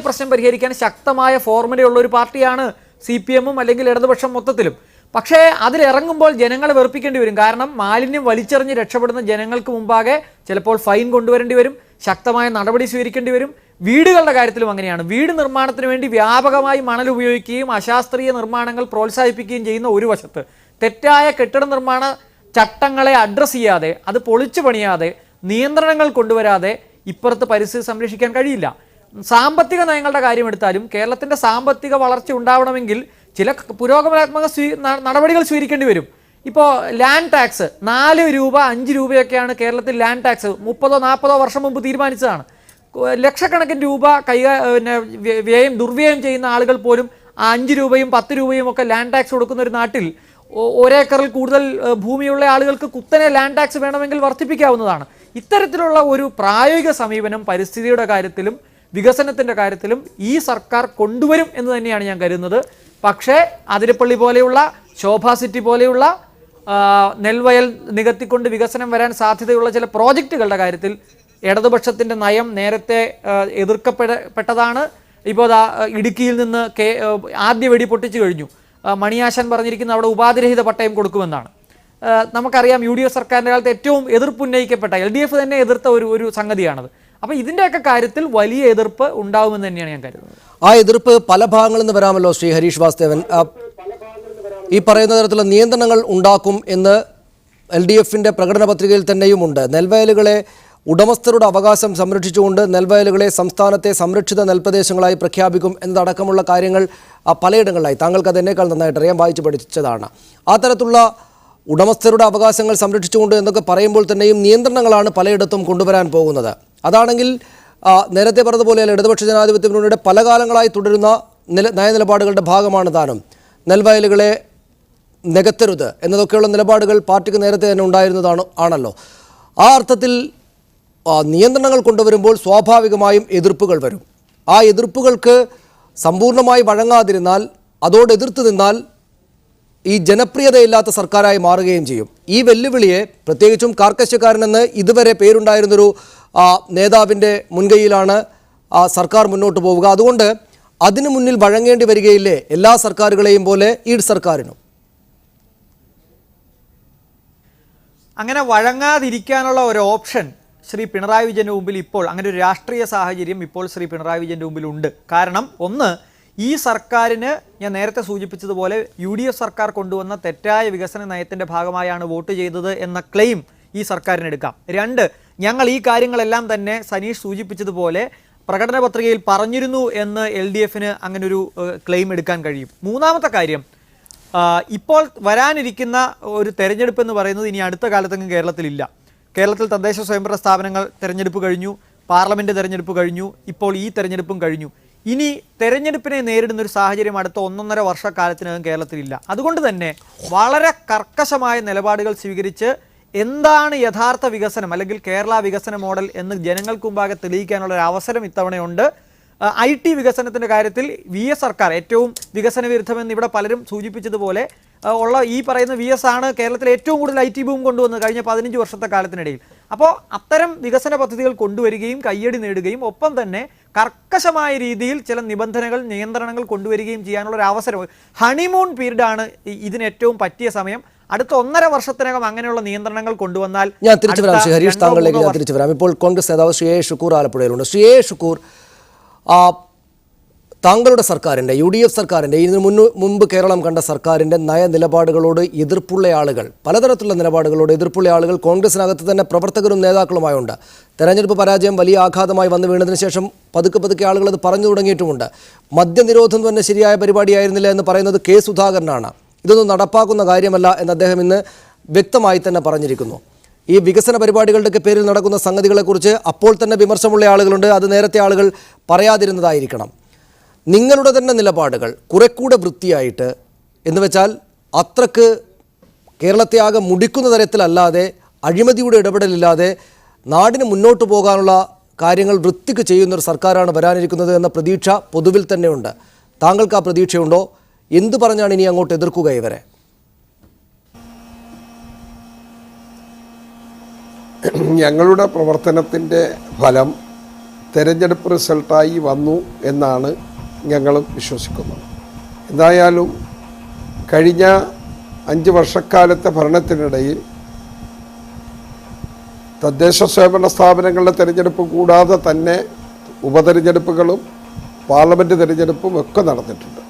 പ്രശ്നം പരിഹരിക്കാൻ ശക്തമായ ഫോർമുലയുള്ള ഒരു പാർട്ടിയാണ് CPM അല്ലെങ്കിൽ ഇടതുപക്ഷം മൊത്തത്തിലും. പക്ഷേ അതിലിറങ്ങുമ്പോൾ ജനങ്ങളെ വെറുപ്പിക്കേണ്ടി വരും. കാരണം മാലിന്യം വലിച്ചെറിഞ്ഞ് രക്ഷപ്പെടുന്ന ജനങ്ങൾക്ക് മുമ്പാകെ ചിലപ്പോൾ ഫൈൻ കൊണ്ടുവരേണ്ടി വരും, ശക്തമായ നടപടി സ്വീകരിക്കേണ്ടി വരും. വീടുകളുടെ കാര്യത്തിലും അങ്ങനെയാണ്. വീട് നിർമ്മാണത്തിന് വേണ്ടി വ്യാപകമായി മണൽ ഉപയോഗിക്കുകയും അശാസ്ത്രീയ നിർമ്മാണങ്ങൾ പ്രോത്സാഹിപ്പിക്കുകയും ചെയ്യുന്ന ഒരു വശത്ത്, തെറ്റായ കെട്ടിട നിർമ്മാണ ചട്ടങ്ങളെ അഡ്രസ്സ് ചെയ്യാതെ, അത് പൊളിച്ചു പണിയാതെ, നിയന്ത്രണങ്ങൾ കൊണ്ടുവരാതെ ഇപ്പുറത്ത് പരിസ്ഥിതി സംരക്ഷിക്കാൻ കഴിയില്ല. സാമ്പത്തിക നയങ്ങളുടെ കാര്യം എടുത്താലും കേരളത്തിൻ്റെ സാമ്പത്തിക വളർച്ച ഉണ്ടാവണമെങ്കിൽ ചില പുരോഗമനാത്മക നടപടികൾ സ്വീകരിക്കേണ്ടി വരും. ഇപ്പോൾ ലാൻഡ് ടാക്സ് 4 രൂപ 5 രൂപയൊക്കെയാണ് കേരളത്തിൽ ലാൻഡ് ടാക്സ് 30-40 വർഷം മുമ്പ് തീരുമാനിച്ചതാണ്. ലക്ഷക്കണക്കിന് രൂപ ദുർവ്യയം ചെയ്യുന്ന ആളുകൾ പോലും 5 രൂപയും 10 രൂപയും ഒക്കെ ലാൻഡ് ടാക്സ് കൊടുക്കുന്ന ഒരു നാട്ടിൽ ഒരേക്കറിൽ കൂടുതൽ ഭൂമിയുള്ള ആളുകൾക്ക് കുത്തനെ ലാൻഡ് ടാക്സ് വേണമെങ്കിൽ വർദ്ധിപ്പിക്കാവുന്നതാണ്. ഇത്തരത്തിലുള്ള ഒരു പ്രായോഗിക സമീപനം പരിസ്ഥിതിയുടെ കാര്യത്തിലും വികസനത്തിൻ്റെ കാര്യത്തിലും ഈ സർക്കാർ കൊണ്ടുവരും എന്ന് തന്നെയാണ് ഞാൻ കരുതുന്നത്. പക്ഷേ അതിരപ്പള്ളി പോലെയുള്ള ശോഭാ സിറ്റി പോലെയുള്ള നെൽവയൽ നികത്തിക്കൊണ്ട് വികസനം വരാൻ സാധ്യതയുള്ള ചില പ്രോജക്റ്റുകളുടെ കാര്യത്തിൽ ഇടതുപക്ഷത്തിൻ്റെ നയം നേരത്തെ എതിർക്കപ്പെട്ടതാണ്. ഇപ്പോൾ ഇടുക്കിയിൽ നിന്ന് ആദ്യ വെടി പൊട്ടിച്ചു കഴിഞ്ഞു. മണിയാശൻ പറഞ്ഞിരിക്കുന്ന അവിടെ ഉപാധിരഹിത പട്ടയം കൊടുക്കുമെന്നാണ്. നമുക്കറിയാം UDF സർക്കാരിൻ്റെ കാലത്ത് ഏറ്റവും എതിർപ്പുന്നയിക്കപ്പെട്ട LDF തന്നെ എതിർത്ത ഒരു സംഗതിയാണത്. അപ്പോൾ ഇതിൻ്റെയൊക്കെ കാര്യത്തിൽ വലിയ എതിർപ്പ് ഉണ്ടാവുമെന്ന് തന്നെയാണ് ഞാൻ കരുതുന്നത്. ആ എതിർപ്പ് പല ഭാഗങ്ങളിൽ നിന്ന് വരാമല്ലോ. ശ്രീ ഹരീഷ് വാസുദേവൻ, ഈ പറയുന്ന തരത്തിലുള്ള നിയന്ത്രണങ്ങൾ ഉണ്ടാക്കും എന്ന് LDFിൻ്റെ പ്രകടന പത്രികയിൽ തന്നെയുമുണ്ട്. നെൽവയലുകളെ ഉടമസ്ഥരുടെ അവകാശം സംരക്ഷിച്ചുകൊണ്ട് നെൽവയലുകളെ സംസ്ഥാനത്തെ സംരക്ഷിത നെൽപ്രദേശങ്ങളായി പ്രഖ്യാപിക്കും എന്നതടക്കമുള്ള കാര്യങ്ങൾ പലയിടങ്ങളിലായി, താങ്കൾക്ക് അതെന്നേക്കാൾ നന്നായിട്ട് അറിയാം, വായിച്ചു പഠിച്ചതാണ്. ആ തരത്തിലുള്ള ഉടമസ്ഥരുടെ അവകാശങ്ങൾ സംരക്ഷിച്ചുകൊണ്ട് എന്നൊക്കെ പറയുമ്പോൾ തന്നെയും നിയന്ത്രണങ്ങളാണ് പലയിടത്തും കൊണ്ടുവരാൻ പോകുന്നത്. അതാണെങ്കിൽ നേരത്തെ പറഞ്ഞതുപോലെ ഇടതുപക്ഷ ജനാധിപത്യ മുന്നണിയുടെ പല കാലങ്ങളായി തുടരുന്ന നയനിലപാടുകളുടെ ഭാഗമാണ് താനും. നെൽവയലുകളെ നികത്തരുത് എന്നതൊക്കെയുള്ള നിലപാടുകൾ പാർട്ടിക്ക് നേരത്തെ തന്നെ ആണല്ലോ. ആ അർത്ഥത്തിൽ നിയന്ത്രണങ്ങൾ കൊണ്ടുവരുമ്പോൾ സ്വാഭാവികമായും എതിർപ്പുകൾ വരും. ആ എതിർപ്പുകൾക്ക് സമ്പൂർണ്ണമായി വഴങ്ങാതിരുന്നാൽ, അതോട് എതിർത്ത് നിന്നാൽ ഈ ജനപ്രിയതയില്ലാത്ത സർക്കാരായി മാറുകയും ചെയ്യും. ഈ വെല്ലുവിളിയെ പ്രത്യേകിച്ചും കാർക്കശ്യക്കാരനെന്ന് ഇതുവരെ പേരുണ്ടായിരുന്നൊരു നേതാവിൻ്റെ മുൻകൈയിലാണ് സർക്കാർ മുന്നോട്ട് പോവുക. അതുകൊണ്ട് അതിനു മുന്നിൽ വഴങ്ങേണ്ടി വരികയില്ലേ എല്ലാ സർക്കാരുകളെയും പോലെ ഈ സർക്കാരിനും? അങ്ങനെ വഴങ്ങാതിരിക്കാനുള്ള ഒരു ഓപ്ഷൻ ശ്രീ പിണറായി വിജയൻ്റെ മുമ്പിൽ ഇപ്പോൾ, അങ്ങനെ ഒരു രാഷ്ട്രീയ സാഹചര്യം ഇപ്പോൾ ശ്രീ പിണറായി വിജയൻ്റെ മുമ്പിലുണ്ട്. കാരണം ഒന്ന്, ഈ സർക്കാരിന് ഞാൻ നേരത്തെ സൂചിപ്പിച്ചതുപോലെ UDF സർക്കാർ കൊണ്ടുവന്ന തെറ്റായ വികസന നയത്തിൻ്റെ ഭാഗമായാണ് വോട്ട് ചെയ്തത് എന്ന ക്ലെയിം ഈ സർക്കാരിന് എടുക്കാം. 2, ഞങ്ങൾ ഈ കാര്യങ്ങളെല്ലാം തന്നെ സനീഷ് സൂചിപ്പിച്ചതുപോലെ പ്രകടന പത്രികയിൽ പറഞ്ഞിരുന്നു എന്ന് LDFന് അങ്ങനൊരു ക്ലെയിം എടുക്കാൻ കഴിയും. മൂന്നാമത്തെ കാര്യം, ഇപ്പോൾ വരാനിരിക്കുന്ന ഒരു തെരഞ്ഞെടുപ്പ് എന്ന് പറയുന്നത് ഇനി അടുത്ത കാലത്തെങ്ങും കേരളത്തിലില്ല. കേരളത്തിൽ തദ്ദേശ സ്വയംഭരണ സ്ഥാപനങ്ങൾ തെരഞ്ഞെടുപ്പ് കഴിഞ്ഞു, പാർലമെൻറ്റ് തെരഞ്ഞെടുപ്പ് കഴിഞ്ഞു, ഇപ്പോൾ ഈ തെരഞ്ഞെടുപ്പും കഴിഞ്ഞു. ഇനി തെരഞ്ഞെടുപ്പിനെ നേരിടുന്ന ഒരു സാഹചര്യം അടുത്ത 1.5 വർഷക്കാലത്തിനകം കേരളത്തിലില്ല. അതുകൊണ്ട് തന്നെ വളരെ കർക്കശമായ നിലപാടുകൾ സ്വീകരിച്ച് എന്താണ് യഥാർത്ഥ വികസനം അല്ലെങ്കിൽ കേരള വികസന മോഡൽ എന്ന് ജനങ്ങൾക്ക് മുമ്പാകെ തെളിയിക്കാനുള്ള ഒരു അവസരം ഇത്തവണയുണ്ട്. IT വികസനത്തിൻ്റെ കാര്യത്തിൽ VS സർക്കാർ ഏറ്റവും വികസന വിരുദ്ധമെന്ന് ഇവിടെ പലരും സൂചിപ്പിച്ചതുപോലെ ഉള്ള ഈ പറയുന്ന VS ആണ് കേരളത്തിൽ ഏറ്റവും കൂടുതൽ IT ബൂം കൊണ്ടുവന്നത് കഴിഞ്ഞ 15 വർഷത്തെ കാലത്തിനിടയിൽ. അപ്പോൾ അത്തരം വികസന പദ്ധതികൾ കൊണ്ടുവരികയും കയ്യടി നേടുകയും ഒപ്പം തന്നെ കർക്കശമായ രീതിയിൽ ചില നിബന്ധനകൾ നിയന്ത്രണങ്ങൾ കൊണ്ടുവരികയും ചെയ്യാനുള്ള ഒരു അവസരം, ഹണിമൂൺ പീരീഡാണ് ഇതിന് ഏറ്റവും പറ്റിയ സമയം. അടുത്ത 1.5 വർഷത്തിനകം അങ്ങനെയുള്ള നിയന്ത്രണങ്ങൾ കൊണ്ടുവന്നാൽ ഞാൻ തിരിച്ചു വരാം. ശ്രീ ഹരീഷ്, താങ്കളിലേക്ക് ഞാൻ തിരിച്ചു വരാം. ഇപ്പോൾ കോൺഗ്രസ് നേതാവ് ശ്രീ A. ഷുക്കൂർ ആലപ്പുഴയിലുണ്ട്. ശ്രീ A. ഷുക്കൂർ, താങ്കളുടെ സർക്കാരിൻ്റെ UDF സർക്കാരിൻ്റെ ഇതിനു മുമ്പ് കേരളം കണ്ട സർക്കാരിൻ്റെ നയനിലപാടുകളോട് എതിർപ്പുള്ള ആളുകൾ, പലതരത്തിലുള്ള നിലപാടുകളോട് എതിർപ്പുള്ള ആളുകൾ കോൺഗ്രസിനകത്ത് തന്നെ പ്രവർത്തകരും നേതാക്കളുമായുണ്ട്. തെരഞ്ഞെടുപ്പ് പരാജയം വലിയ ആഘാതമായി വന്നു വീണതിന് ശേഷം പതുക്കെ ആളുകൾ അത് പറഞ്ഞു തുടങ്ങിയിട്ടുമുണ്ട്. മദ്യനിരോധം തന്നെ ശരിയായ പരിപാടിയായിരുന്നില്ല എന്ന് പറയുന്നത് K. സുധാകരനാണ്. ഇതൊന്നും നടപ്പാക്കുന്ന കാര്യമല്ല എന്ന് അദ്ദേഹം ഇന്ന് വ്യക്തമായി തന്നെ പറഞ്ഞിരിക്കുന്നു. ഈ വികസന പരിപാടികളുടെയൊക്കെ പേരിൽ നടക്കുന്ന സംഗതികളെക്കുറിച്ച് അപ്പോൾ തന്നെ വിമർശനമുള്ള ആളുകളുണ്ട്. അത് നേരത്തെ ആളുകൾ പറയാതിരുന്നതായിരിക്കണം. നിങ്ങളുടെ തന്നെ നിലപാടുകൾ കുറെക്കൂടെ വൃത്തിയായിട്ട്, എന്ന് വെച്ചാൽ അത്രക്ക് കേരളത്തെ ആകെ മുടിക്കുന്ന തരത്തിലല്ലാതെ, അഴിമതിയുടെ ഇടപെടലില്ലാതെ നാടിന് മുന്നോട്ട് പോകാനുള്ള കാര്യങ്ങൾ വൃത്തിക്ക് ചെയ്യുന്നൊരു സർക്കാരാണ് വരാനിരിക്കുന്നത് എന്ന പ്രതീക്ഷ പൊതുവിൽ തന്നെയുണ്ട്. താങ്കൾക്ക് ആ പ്രതീക്ഷയുണ്ടോ? എന്തു പറഞ്ഞാണ് ഇനി അങ്ങോട്ട് എതിർക്കുക ഇവരെ? ഞങ്ങളുടെ പ്രവർത്തനത്തിൻ്റെ ഫലം തെരഞ്ഞെടുപ്പ് റിസൾട്ടായി വന്നു എന്നാണ് ഞങ്ങൾ വിശ്വസിക്കുന്നത്. എന്തായാലും കഴിഞ്ഞ 5 വർഷക്കാലത്തെ ഭരണത്തിനിടയിൽ തദ്ദേശ സ്വയംഭരണ സ്ഥാപനങ്ങളുടെ തിരഞ്ഞെടുപ്പ് കൂടാതെ തന്നെ ഉപതെരഞ്ഞെടുപ്പുകളും പാർലമെൻറ്റ് തിരഞ്ഞെടുപ്പും ഒക്കെ നടന്നിട്ടുണ്ട്.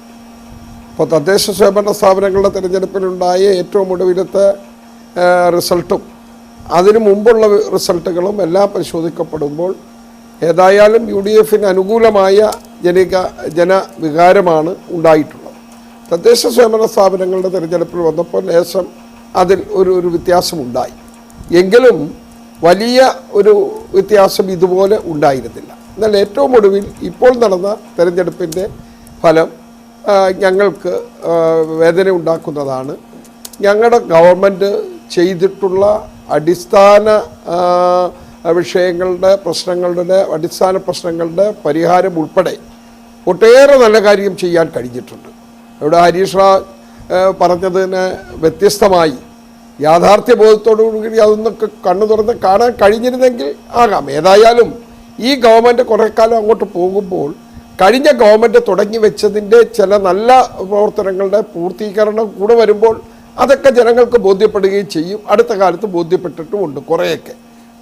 അപ്പോൾ തദ്ദേശ സ്വയംഭരണ സ്ഥാപനങ്ങളുടെ തിരഞ്ഞെടുപ്പിലുണ്ടായ ഏറ്റവും ഒടുവിലത്തെ റിസൾട്ടും അതിനു മുമ്പുള്ള റിസൾട്ടുകളും എല്ലാം പരിശോധിക്കപ്പെടുമ്പോൾ ഏതായാലും UDFന് അനുകൂലമായ ജനവികാരമാണ് ഉണ്ടായിട്ടുള്ളത്. തദ്ദേശ സ്വയംഭരണ സ്ഥാപനങ്ങളുടെ തിരഞ്ഞെടുപ്പിൽ വന്നപ്പോൾ ലേശം അതിൽ ഒരു വ്യത്യാസമുണ്ടായി. എങ്കിലും വലിയ ഒരു വ്യത്യാസം ഇതുപോലെ ഉണ്ടായിരുന്നില്ല. എന്നാൽ ഏറ്റവും ഒടുവിൽ ഇപ്പോൾ നടന്ന തെരഞ്ഞെടുപ്പിൻ്റെ ഫലം ഞങ്ങൾക്ക് വേദന ഉണ്ടാക്കുന്നതാണ്. ഞങ്ങളുടെ ഗവൺമെൻറ് ചെയ്തിട്ടുള്ള അടിസ്ഥാന വിഷയങ്ങളുടെ അടിസ്ഥാന പ്രശ്നങ്ങളുടെ പരിഹാരം ഉൾപ്പെടെ ഒട്ടേറെ നല്ല കാര്യം ചെയ്യാൻ കഴിഞ്ഞിട്ടുണ്ട്. ഇവിടെ ഹരീഷ് റാവ് പറഞ്ഞതിന് വ്യത്യസ്തമായി യാഥാർത്ഥ്യബോധത്തോടുകൂടി അതൊന്നൊക്കെ കണ്ണു തുറന്ന് കാണാൻ കഴിഞ്ഞിരുന്നെങ്കിൽ ആകാം. ഏതായാലും ഈ ഗവൺമെൻറ് കുറേ കാലം അങ്ങോട്ട് പോകുമ്പോൾ കഴിഞ്ഞ ഗവൺമെൻറ് തുടങ്ങി വെച്ചതിൻ്റെ ചില നല്ല പ്രവർത്തനങ്ങളുടെ പൂർത്തീകരണം കൂടെ വരുമ്പോൾ അതൊക്കെ ജനങ്ങൾക്ക് ബോധ്യപ്പെടുകയും ചെയ്യും. അടുത്ത കാലത്ത് ബോധ്യപ്പെട്ടിട്ടുമുണ്ട് കുറേയൊക്കെ.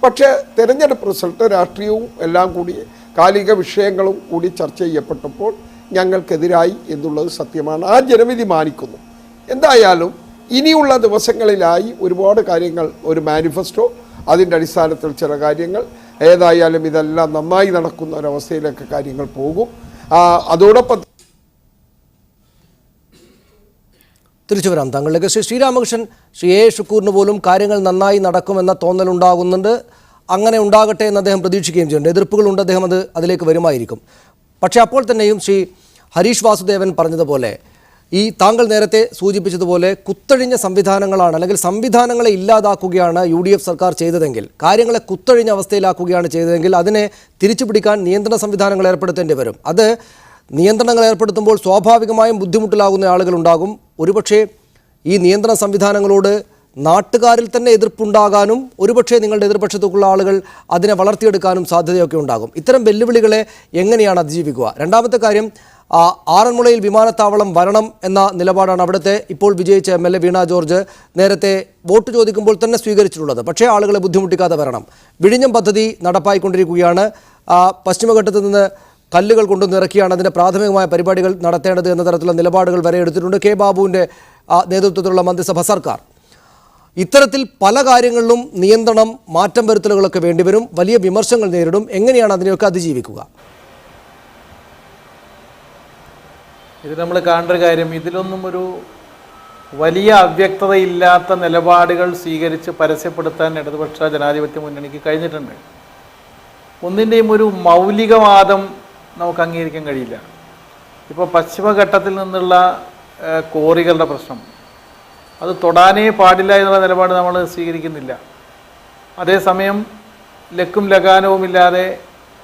പക്ഷേ തെരഞ്ഞെടുപ്പ് റിസൾട്ട് രാഷ്ട്രീയവും എല്ലാം കൂടി കാലിക വിഷയങ്ങളും കൂടി ചർച്ച ചെയ്യപ്പെട്ടപ്പോൾ ഞങ്ങൾക്കെതിരായി എന്നുള്ളത് സത്യമാണ്. ആ ജനവിധി മാനിക്കുന്നു. എന്തായാലും ഇനിയുള്ള ദിവസങ്ങളിലായി ഒരുപാട് കാര്യങ്ങൾ, ഒരു മാനിഫെസ്റ്റോ, അതിൻ്റെ അടിസ്ഥാനത്തിൽ ചില കാര്യങ്ങൾ, ഏതായാലും ഇതെല്ലാം നന്നായി നടക്കുന്ന ഒരവസ്ഥയിലേക്ക് കാര്യങ്ങൾ പോകും. അതോടൊപ്പം തിരിച്ചു വരാം താങ്കളിലേക്ക്. ശ്രീ ശ്രീരാമകൃഷ്ണൻ, ശ്രീ എ ഷുക്കൂറിന് പോലും കാര്യങ്ങൾ നന്നായി നടക്കുമെന്ന തോന്നലുണ്ടാകുന്നുണ്ട്. അങ്ങനെ ഉണ്ടാകട്ടെ എന്ന് അദ്ദേഹം പ്രതീക്ഷിക്കുകയും ചെയ്യുന്നുണ്ട്. എതിർപ്പുകളുണ്ട്, അദ്ദേഹം അതിലേക്ക് വരുമായിരിക്കും. പക്ഷേ അപ്പോൾ തന്നെയും ശ്രീ ഹരീഷ് വാസുദേവൻ പറഞ്ഞതുപോലെ, ഈ താങ്കൾ നേരത്തെ സൂചിപ്പിച്ചതുപോലെ കുത്തഴിഞ്ഞ സംവിധാനങ്ങളാണ്, അല്ലെങ്കിൽ സംവിധാനങ്ങളെ ഇല്ലാതാക്കുകയാണ് UDF സർക്കാർ ചെയ്തതെങ്കിൽ, കാര്യങ്ങളെ കുത്തഴിഞ്ഞ അവസ്ഥയിലാക്കുകയാണ് ചെയ്തതെങ്കിൽ അതിനെ തിരിച്ചു പിടിക്കാൻ നിയന്ത്രണ സംവിധാനങ്ങൾ ഏർപ്പെടുത്തേണ്ടി വരും. അത് നിയന്ത്രണങ്ങൾ ഏർപ്പെടുത്തുമ്പോൾ സ്വാഭാവികമായും ബുദ്ധിമുട്ടിലാകുന്ന ആളുകളുണ്ടാകും. ഒരുപക്ഷെ ഈ നിയന്ത്രണ സംവിധാനങ്ങളോട് നാട്ടുകാരിൽ തന്നെ എതിർപ്പുണ്ടാകാനും ഒരുപക്ഷെ നിങ്ങളുടെ എതിർപക്ഷത്തുള്ള ആളുകൾ അതിനെ വളർത്തിയെടുക്കാനും സാധ്യതയൊക്കെ ഉണ്ടാകും. ഇത്തരം വെല്ലുവിളികളെ എങ്ങനെയാണ് അതിജീവിക്കുക? രണ്ടാമത്തെ കാര്യം, ആറന്മുളയിൽ വിമാനത്താവളം വരണം എന്ന നിലപാടാണ് അവിടുത്തെ ഇപ്പോൾ വിജയിച്ച MLA വീണ ജോർജ് നേരത്തെ വോട്ട് ചോദിക്കുമ്പോൾ തന്നെ സ്വീകരിച്ചിട്ടുള്ളത്. പക്ഷേ ആളുകളെ ബുദ്ധിമുട്ടിക്കാതെ വരണം. വിഴിഞ്ഞം പദ്ധതി നടപ്പായിക്കൊണ്ടിരിക്കുകയാണ്. പശ്ചിമഘട്ടത്തിൽ നിന്ന് കല്ലുകൾ കൊണ്ടുവന്നിറക്കിയാണ് അതിൻ്റെ പ്രാഥമികമായ പരിപാടികൾ നടത്തേണ്ടത് എന്ന തരത്തിലുള്ള നിലപാടുകൾ വരെ എടുത്തിട്ടുണ്ട് കെ ബാബുവിൻ്റെ നേതൃത്വത്തിലുള്ള മന്ത്രിസഭ സർക്കാർ. ഇത്തരത്തിൽ പല കാര്യങ്ങളിലും നിയന്ത്രണം, മാറ്റം വരുത്തലുകളൊക്കെ വേണ്ടിവരും. വലിയ വിമർശനങ്ങൾ നേരിടും. എങ്ങനെയാണ് അതിനെയൊക്കെ അതിജീവിക്കുക? ഇത് നമ്മൾ കാണേണ്ട ഒരു കാര്യം, ഇതിലൊന്നും ഒരു വലിയ അവ്യക്തതയില്ലാത്ത നിലപാടുകൾ സ്വീകരിച്ച് പരസ്യപ്പെടുത്താൻ ഇടതുപക്ഷ ജനാധിപത്യ മുന്നണിക്ക് കഴിഞ്ഞിട്ടുണ്ട്. ഒന്നിൻ്റെയും ഒരു മൗലികവാദം നമുക്ക് അംഗീകരിക്കാൻ കഴിയില്ല. ഇപ്പോൾ പശ്ചിമഘട്ടത്തിൽ നിന്നുള്ള കോറികളുടെ പ്രശ്നം, അത് തൊടാനേ പാടില്ല എന്നുള്ള നിലപാട് നമ്മൾ സ്വീകരിക്കുന്നില്ല. അതേസമയം ലക്കും ലഗാനവും ഇല്ലാതെ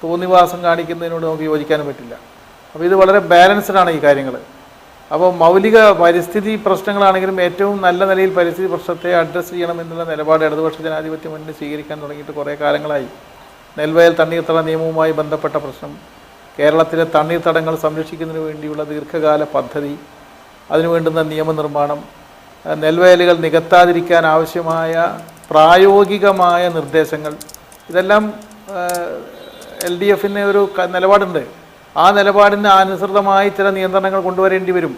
തോന്നിവാസം കാണിക്കുന്നതിനോട് നമുക്ക് യോജിക്കാനും പറ്റില്ല. അപ്പോൾ ഇത് വളരെ ബാലൻസ്ഡാണ് ഈ കാര്യങ്ങൾ. അപ്പോൾ മൗലിക പരിസ്ഥിതി പ്രശ്നങ്ങളാണെങ്കിലും ഏറ്റവും നല്ല നിലയിൽ പരിസ്ഥിതി പ്രശ്നത്തെ അഡ്രസ്സ് ചെയ്യണമെന്നുള്ള നിലപാട് ഇടതുപക്ഷ ജനാധിപത്യ മുന്നണി സ്വീകരിക്കാൻ തുടങ്ങിയിട്ട് കുറേ കാലങ്ങളായി. നെൽവയൽ തണ്ണീർത്തട നിയമവുമായി ബന്ധപ്പെട്ട പ്രശ്നം, കേരളത്തിലെ തണ്ണീർത്തടങ്ങൾ സംരക്ഷിക്കുന്നതിന് വേണ്ടിയുള്ള ദീർഘകാല പദ്ധതി, അതിനുവേണ്ടുന്ന നിയമനിർമ്മാണം, നെൽവയലുകൾ നികത്താതിരിക്കാൻ ആവശ്യമായ പ്രായോഗികമായ നിർദ്ദേശങ്ങൾ, ഇതെല്ലാം LDFന് ഒരു നിലപാടുണ്ട്. ആ നിലപാടിന് അനുസൃതമായി ചില നിയന്ത്രണങ്ങൾ കൊണ്ടുവരേണ്ടി വരും.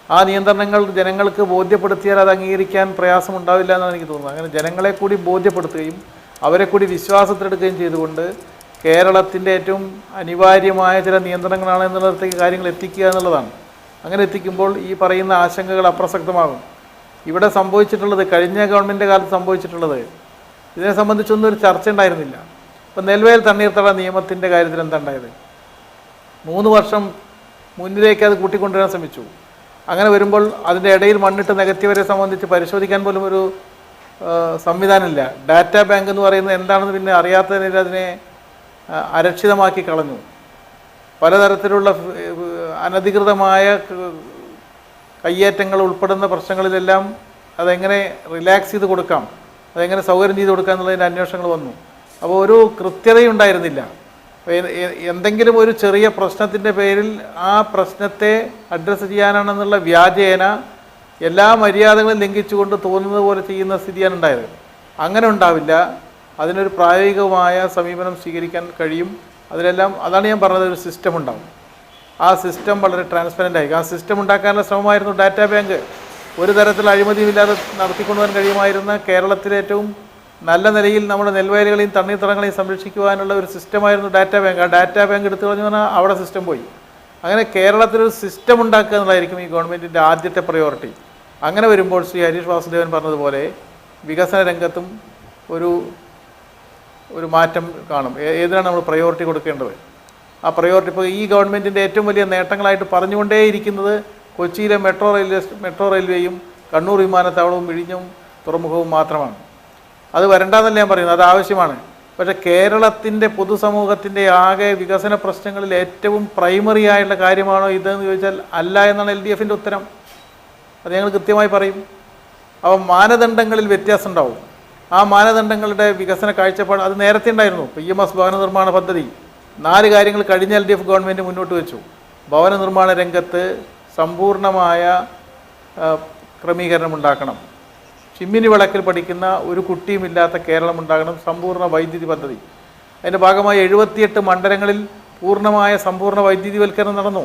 ആ നിയന്ത്രണങ്ങൾ ജനങ്ങൾക്ക് ബോധ്യപ്പെടുത്തിയാൽ അത് അംഗീകരിക്കാൻ പ്രയാസമുണ്ടാവില്ല എന്നാണ് എനിക്ക് തോന്നുന്നത്. അങ്ങനെ ജനങ്ങളെ കൂടി ബോധ്യപ്പെടുത്തുകയും അവരെ കൂടി വിശ്വാസത്തിലെടുക്കുകയും ചെയ്തുകൊണ്ട് കേരളത്തിൻ്റെ ഏറ്റവും അനിവാര്യമായ ചില നിയന്ത്രണങ്ങളാണ് എന്നുള്ളതിലേക്ക് കാര്യങ്ങൾ എത്തിക്കുക എന്നുള്ളതാണ്. അങ്ങനെ എത്തിക്കുമ്പോൾ ഈ പറയുന്ന ആശങ്കകൾ അപ്രസക്തമാകും. ഇവിടെ സംഭവിച്ചിട്ടുള്ളത്, കഴിഞ്ഞ ഗവൺമെൻറ് കാലത്ത് സംഭവിച്ചിട്ടുള്ളത്, ഇതിനെ സംബന്ധിച്ചൊന്നും ഒരു ചർച്ച ഉണ്ടായിരുന്നില്ല. ഇപ്പം നെൽവയൽ തണ്ണീർത്തട നിയമത്തിൻ്റെ കാര്യത്തിൽ എന്താ ഉണ്ടായത്? 3 വർഷം മുന്നിലേക്ക് അത് കൂട്ടിക്കൊണ്ടുവരാൻ ശ്രമിച്ചു. അങ്ങനെ വരുമ്പോൾ അതിൻ്റെ ഇടയിൽ മണ്ണിട്ട് നികത്തിയവരെ സംബന്ധിച്ച് പരിശോധിക്കാൻ പോലും ഒരു സംവിധാനമില്ല. ഡാറ്റാ ബാങ്ക് എന്ന് പറയുന്നത് എന്താണെന്ന് പിന്നെ അറിയാത്തതിൽ അതിനെ അരക്ഷിതമാക്കി കളഞ്ഞു. പലതരത്തിലുള്ള അനധികൃതമായ കയ്യേറ്റങ്ങൾ ഉൾപ്പെടുന്ന പ്രശ്നങ്ങളിലെല്ലാം അതെങ്ങനെ റിലാക്സ് ചെയ്ത് കൊടുക്കാം, അതെങ്ങനെ സൗകര്യം ചെയ്ത് കൊടുക്കാം എന്നുള്ളതിൻ്റെ അന്വേഷണങ്ങൾ വന്നു. അപ്പോൾ ഒരു കൃത്യതയുണ്ടായിരുന്നില്ല. എന്തെങ്കിലും ഒരു ചെറിയ പ്രശ്നത്തിൻ്റെ പേരിൽ ആ പ്രശ്നത്തെ അഡ്രസ്സ് ചെയ്യാനാണെന്നുള്ള വ്യാജേന എല്ലാ മര്യാദകളും ലംഘിച്ചുകൊണ്ട് തോന്നുന്നത് പോലെ ചെയ്യുന്ന സ്ഥിതിയാണ് ഉണ്ടായത്. അങ്ങനെ ഉണ്ടാവില്ല. അതിനൊരു പ്രായോഗികമായ സമീപനം സ്വീകരിക്കാൻ കഴിയും. അതിലെല്ലാം അതാണ് ഞാൻ പറഞ്ഞത്, ഒരു സിസ്റ്റം ഉണ്ടാവും. ആ സിസ്റ്റം വളരെ ട്രാൻസ്പെറൻ്റ് ആയി. ആ സിസ്റ്റം ഉണ്ടാക്കാനുള്ള ശ്രമമായിരുന്നു ഡാറ്റാ ബാങ്ക്. ഒരു തരത്തിൽ അഴിമതിയുമില്ലാതെ നടത്തിക്കൊണ്ടുപോകാൻ കഴിയുമായിരുന്ന കേരളത്തിലെ ഏറ്റവും നല്ല നിലയിൽ നമ്മുടെ നെൽവയലുകളെയും തണ്ണീർത്തടങ്ങളെയും സംരക്ഷിക്കുവാനുള്ള ഒരു സിസ്റ്റമായിരുന്നു ഡാറ്റാ ബാങ്ക്. ആ ഡാറ്റാ ബാങ്ക് എടുത്തു കളഞ്ഞു പറഞ്ഞാൽ അവിടെ സിസ്റ്റം പോയി. അങ്ങനെ കേരളത്തിലൊരു സിസ്റ്റം ഉണ്ടാക്കുക എന്നുള്ളതായിരിക്കും ഈ ഗവൺമെൻറ്റിൻ്റെ ആദ്യത്തെ പ്രയോറിറ്റി. അങ്ങനെ വരുമ്പോൾ ശ്രീ ഹരീഷ് വാസുദേവൻ പറഞ്ഞതുപോലെ വികസന രംഗത്തും ഒരു മാറ്റം കാണും. ഏതിനാണ് നമ്മൾ പ്രയോറിറ്റി കൊടുക്കേണ്ടത്? ആ പ്രയോറിറ്റി ഇപ്പോൾ ഈ ഗവൺമെൻറ്റിൻ്റെ ഏറ്റവും വലിയ നേട്ടങ്ങളായിട്ട് പറഞ്ഞുകൊണ്ടേയിരിക്കുന്നത് കൊച്ചിയിലെ മെട്രോ റെയിൽവേയും കണ്ണൂർ വിമാനത്താവളവും വിഴിഞ്ഞും തുറമുഖവും മാത്രമാണ്. അത് വരണ്ടെന്നല്ല ഞാൻ പറയുന്നത്, അത് ആവശ്യമാണ്. പക്ഷേ കേരളത്തിൻ്റെ പൊതുസമൂഹത്തിൻ്റെ ആകെ വികസന പ്രശ്നങ്ങളിൽ ഏറ്റവും പ്രൈമറി ആയിട്ടുള്ള കാര്യമാണോ ഇതെന്ന് ചോദിച്ചാൽ അല്ല എന്നാണ് LDFൻ്റെ ഉത്തരം. അത് ഞങ്ങൾ കൃത്യമായി പറയും. അപ്പോൾ മാനദണ്ഡങ്ങളിൽ വ്യത്യാസം ഉണ്ടാവും. ആ മാനദണ്ഡങ്ങളുടെ വികസന കാഴ്ചപ്പാട് അത് നേരത്തെ ഉണ്ടായിരുന്നു. PMS ഭവന നിർമ്മാണ പദ്ധതി 4 കാര്യങ്ങൾ കഴിഞ്ഞ LDF ഗവൺമെൻറ് മുന്നോട്ട് വെച്ചു. ഭവന നിർമ്മാണ രംഗത്ത് സമ്പൂർണ്ണമായ ക്രമീകരണം ഉണ്ടാക്കണം. ചിമ്മിനി വിളക്കിൽ പഠിക്കുന്ന ഒരു കുട്ടിയുമില്ലാത്ത കേരളം ഉണ്ടാകണം. സമ്പൂർണ്ണ വൈദ്യുതി പദ്ധതി. അതിൻ്റെ ഭാഗമായി 78 മണ്ഡലങ്ങളിൽ സമ്പൂർണ്ണ വൈദ്യുതിവൽക്കരണം നടന്നു.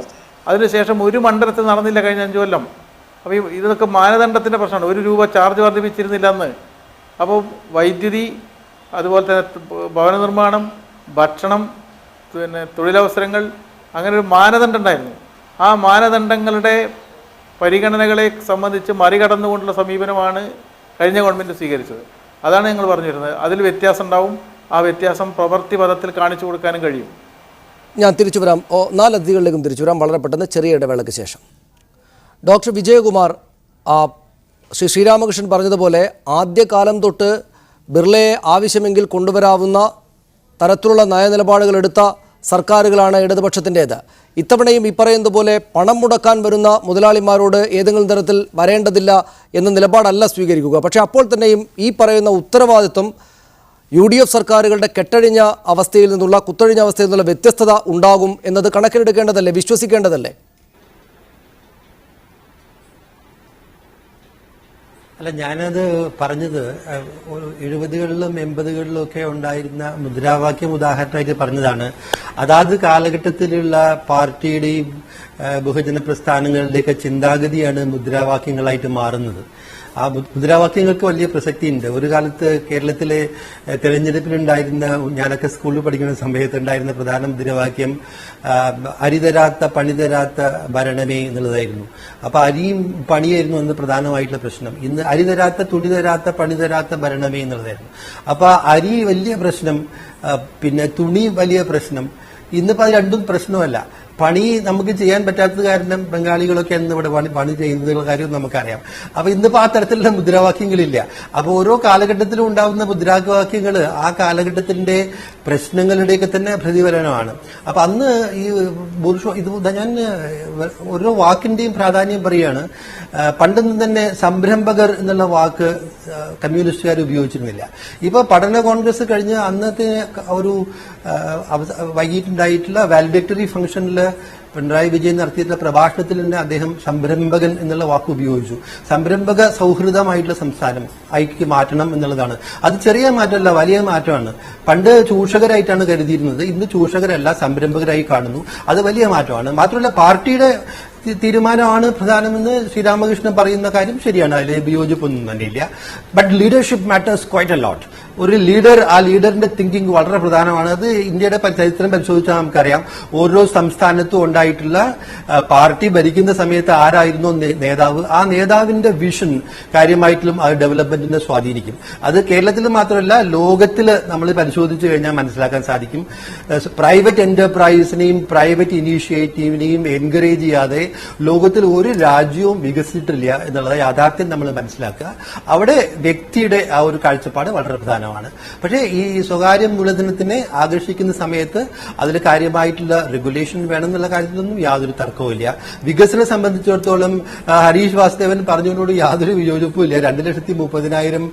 അതിനുശേഷം ഒരു മണ്ഡലത്തിൽ നടന്നില്ല കഴിഞ്ഞ 5 കൊല്ലം. അപ്പോൾ ഇതൊക്കെ മാനദണ്ഡത്തിൻ്റെ പ്രശ്നമാണ്. 1 രൂപ ചാർജ് വർദ്ധിപ്പിച്ചിരുന്നില്ല അന്ന്. അപ്പോൾ വൈദ്യുതി, അതുപോലെ തന്നെ ഭവന നിർമ്മാണം, ഭക്ഷണം, പിന്നെ തൊഴിലവസരങ്ങൾ, അങ്ങനെ ഒരു മാനദണ്ഡം ഉണ്ടായിരുന്നു. ആ മാനദണ്ഡങ്ങളുടെ പരിഗണനകളെ സംബന്ധിച്ച് മറികടന്നുകൊണ്ടുള്ള സമീപനമാണ് കഴിഞ്ഞ ഗവൺമെൻറ് സ്വീകരിച്ചത്. അതാണ് ഞങ്ങൾ പറഞ്ഞു വരുന്നത്. അതിൽ വ്യത്യാസം ഉണ്ടാവും. ആ വ്യത്യാസം പ്രവൃത്തി പദത്തിൽ കാണിച്ചു കൊടുക്കാനും കഴിയും. ഞാൻ തിരിച്ചു വരാം. 4 അതിഥികളിലേക്കും തിരിച്ചു വരാം വളരെ പെട്ടെന്ന്, ചെറിയ ഇടവേളയ്ക്ക് ശേഷം. ഡോക്ടർ വിജയകുമാർ, ശ്രീ ശ്രീരാമകൃഷ്ണൻ പറഞ്ഞതുപോലെ ആദ്യകാലം തൊട്ട് ബിർളയെ ആവശ്യമെങ്കിൽ കൊണ്ടുവരാവുന്ന തരത്തിലുള്ള നയനിലപാടുകൾ എടുത്ത സർക്കാരുകളാണ് ഇടതുപക്ഷത്തിൻ്റേത്. ഇത്തവണയും ഈ പറയുന്നത് പോലെ പണം മുടക്കാൻ വരുന്ന മുതലാളിമാരോട് ഏതെങ്കിലും തരത്തിൽ വരേണ്ടതില്ല എന്ന നിലപാടല്ല സ്വീകരിക്കുക. പക്ഷേ അപ്പോൾ തന്നെയും ഈ പറയുന്ന ഉത്തരവാദിത്വം UDF സർക്കാരുകളുടെ കെട്ടഴിഞ്ഞ അവസ്ഥയിൽ നിന്നുള്ള, കുത്തഴിഞ്ഞ അവസ്ഥയിൽ നിന്നുള്ള വ്യത്യസ്തത ഉണ്ടാകും എന്നത് കണക്കിലെടുക്കേണ്ടതല്ലേ, വിശ്വസിക്കേണ്ടതല്ലേ? അല്ല, ഞാനത് പറഞ്ഞത് 70കളിലും 80കളിലും ഒക്കെ ഉണ്ടായിരുന്ന മുദ്രാവാക്യം ഉദാഹരണമായിട്ട് പറഞ്ഞതാണ്. അതാത് കാലഘട്ടത്തിലുള്ള പാർട്ടിയുടെയും ബഹുജന പ്രസ്ഥാനങ്ങളുടെയൊക്കെ ചിന്താഗതിയാണ് മുദ്രാവാക്യങ്ങളായിട്ട് മാറുന്നത്. ആ മുദ്രാവാക്യങ്ങൾക്ക് വലിയ പ്രസക്തിയുണ്ട്. ഒരു കാലത്ത് കേരളത്തിലെ തെരഞ്ഞെടുപ്പിലുണ്ടായിരുന്ന, ഞാനൊക്കെ സ്കൂളിൽ പഠിക്കുന്ന സമയത്ത് ഉണ്ടായിരുന്ന പ്രധാന മുദ്രാവാക്യം അരിതരാത്ത പണിതരാത്ത ഭരണമേ എന്നുള്ളതായിരുന്നു. അപ്പൊ അരിയും പണിയായിരുന്നു അന്ന് പ്രധാനമായിട്ടുള്ള പ്രശ്നം. ഇന്ന് അരിതരാത്ത തുണിതരാത്ത പണിതരാത്ത ഭരണമേ എന്നുള്ളതായിരുന്നു. അപ്പൊ അരി വലിയ പ്രശ്നം, പിന്നെ തുണി വലിയ പ്രശ്നം. ഇന്നിപ്പോ അത് രണ്ടും പ്രശ്നമല്ല. പണി നമുക്ക് ചെയ്യാൻ പറ്റാത്തത് കാരണം ബംഗാളികളൊക്കെ ഇവിടെ പണി ചെയ്യുന്നതിനുള്ള കാര്യം നമുക്കറിയാം. അപ്പൊ ഇന്നിപ്പോ ആ തരത്തിലുള്ള മുദ്രാവാക്യങ്ങളില്ല. അപ്പൊ ഓരോ കാലഘട്ടത്തിലും ഉണ്ടാകുന്ന മുദ്രാവാക്യങ്ങൾ ആ കാലഘട്ടത്തിന്റെ പ്രശ്നങ്ങളുടെയൊക്കെ തന്നെ പ്രതിഫലനമാണ്. അപ്പൊ അന്ന് ഈ ഇത് ഞാൻ ഓരോ വാക്കിന്റെയും പ്രാധാന്യം പറയുകയാണ്. പണ്ടൊന്നും തന്നെ സംരംഭകർ എന്നുള്ള വാക്ക് കമ്മ്യൂണിസ്റ്റുകാർ ഉപയോഗിച്ചിരുന്നില്ല. ഇപ്പൊ പഠന കോൺഗ്രസ് കഴിഞ്ഞ് അന്നത്തെ ഒരു വൈകിട്ടുണ്ടായിട്ടുള്ള വാലിഡേറ്ററി ഫംഗ്ഷനിൽ പിണറായി വിജയൻ നടത്തിയിട്ടുള്ള പ്രഭാഷണത്തിൽ തന്നെ അദ്ദേഹം സംരംഭകൻ എന്നുള്ള വാക്ക് ഉപയോഗിച്ചു. സംരംഭക സൗഹൃദമായിട്ടുള്ള സംസ്ഥാനം ആയിക്ക് മാറ്റണം എന്നുള്ളതാണ്. അത് ചെറിയ മാറ്റമല്ല, വലിയ മാറ്റമാണ്. പണ്ട് ചൂഷകരായിട്ടാണ് കരുതിയിരുന്നത്, ഇന്ന് ചൂഷകരല്ല, സംരംഭകരായി കാണുന്നു. അത് വലിയ മാറ്റമാണ്. മാത്രമല്ല പാർട്ടിയുടെ തീരുമാനമാണ് പ്രധാനമെന്ന് ശ്രീരാമകൃഷ്ണൻ പറയുന്ന കാര്യം ശരിയാണ്, അതിൽ വിയോജിപ്പൊന്നും തന്നെ ഇല്ല. But leadership matters quite a lot. ഒരു ലീഡർ, ആ ലീഡറിന്റെ തിങ്കിങ് വളരെ പ്രധാനമാണ്. അത് ഇന്ത്യയുടെ ചരിത്രം പരിശോധിച്ചാൽ നമുക്കറിയാം. ഓരോ സംസ്ഥാനത്തും ഉണ്ടായിട്ടുള്ള പാർട്ടി ഭരിക്കുന്ന സമയത്ത് ആരായിരുന്നു നേതാവ്, ആ നേതാവിന്റെ വിഷൻ കാര്യമായിട്ടും അത് ഡെവലപ്മെന്റിനെ സ്വാധീനിക്കും. അത് കേരളത്തിൽ മാത്രമല്ല, ലോകത്തിൽ നമ്മൾ പരിശോധിച്ചു കഴിഞ്ഞാൽ മനസ്സിലാക്കാൻ സാധിക്കും. പ്രൈവറ്റ് എന്റർപ്രൈസിനെയും പ്രൈവറ്റ് ഇനീഷ്യേറ്റീവിനെയും എൻകറേജ് ചെയ്യാതെ ലോകത്തിൽ ഒരു രാജ്യവും വികസിച്ചിട്ടില്ല എന്നുള്ള യാഥാർത്ഥ്യം നമ്മൾ മനസ്സിലാക്കുക. അവിടെ വ്യക്തിയുടെ ആ ഒരു കാഴ്ചപ്പാട് വളരെ പ്രധാനമാണ്. പക്ഷേ ഈ സ്വകാര്യ മൂലധനത്തിനെ ആകർഷിക്കുന്ന സമയത്ത് അതിൽ കാര്യമായിട്ടുള്ള റെഗുലേഷൻ വേണമെന്നുള്ള കാര്യത്തിലൊന്നും യാതൊരു തർക്കവുമില്ല. വികസനം സംബന്ധിച്ചിടത്തോളം ഹരീഷ് വാസുദേവൻ പറഞ്ഞതിനോട് യാതൊരു വിയോജിപ്പുമില്ല. 2,30,000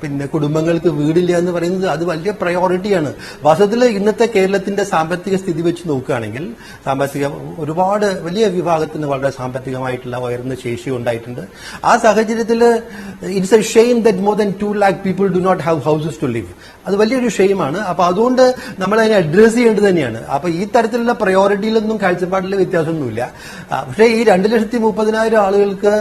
പിന്നെ കുടുംബങ്ങൾക്ക് വീടില്ല എന്ന് പറയുന്നത് അത് വലിയ പ്രയോറിറ്റിയാണ്. വാസ്തവത്തിൽ ഇന്നത്തെ കേരളത്തിന്റെ സാമ്പത്തിക സ്ഥിതി വെച്ച് നോക്കുകയാണെങ്കിൽ ഒരുപാട് വലിയ വിഭാഗത്തിന് വളരെ സാമ്പത്തികമായിട്ടുള്ള ഉയർന്ന ശേഷി ഉണ്ടായിട്ടുണ്ട്. ആ സാഹചര്യത്തിൽ it's A shame that more than 2 lakh people do not have houses to live. അത് വലിയൊരു ഷെയിമാണ്. അപ്പൊ അതുകൊണ്ട് നമ്മൾ അതിനെ അഡ്രസ് ചെയ്യേണ്ടത് തന്നെയാണ്. അപ്പൊ ഈ തരത്തിലുള്ള പ്രയോറിറ്റിയിലൊന്നും കാഴ്ചപ്പാടിൽ വ്യത്യാസമൊന്നുമില്ല. പക്ഷേ ഈ 2,30,000 ആളുകൾക്ക്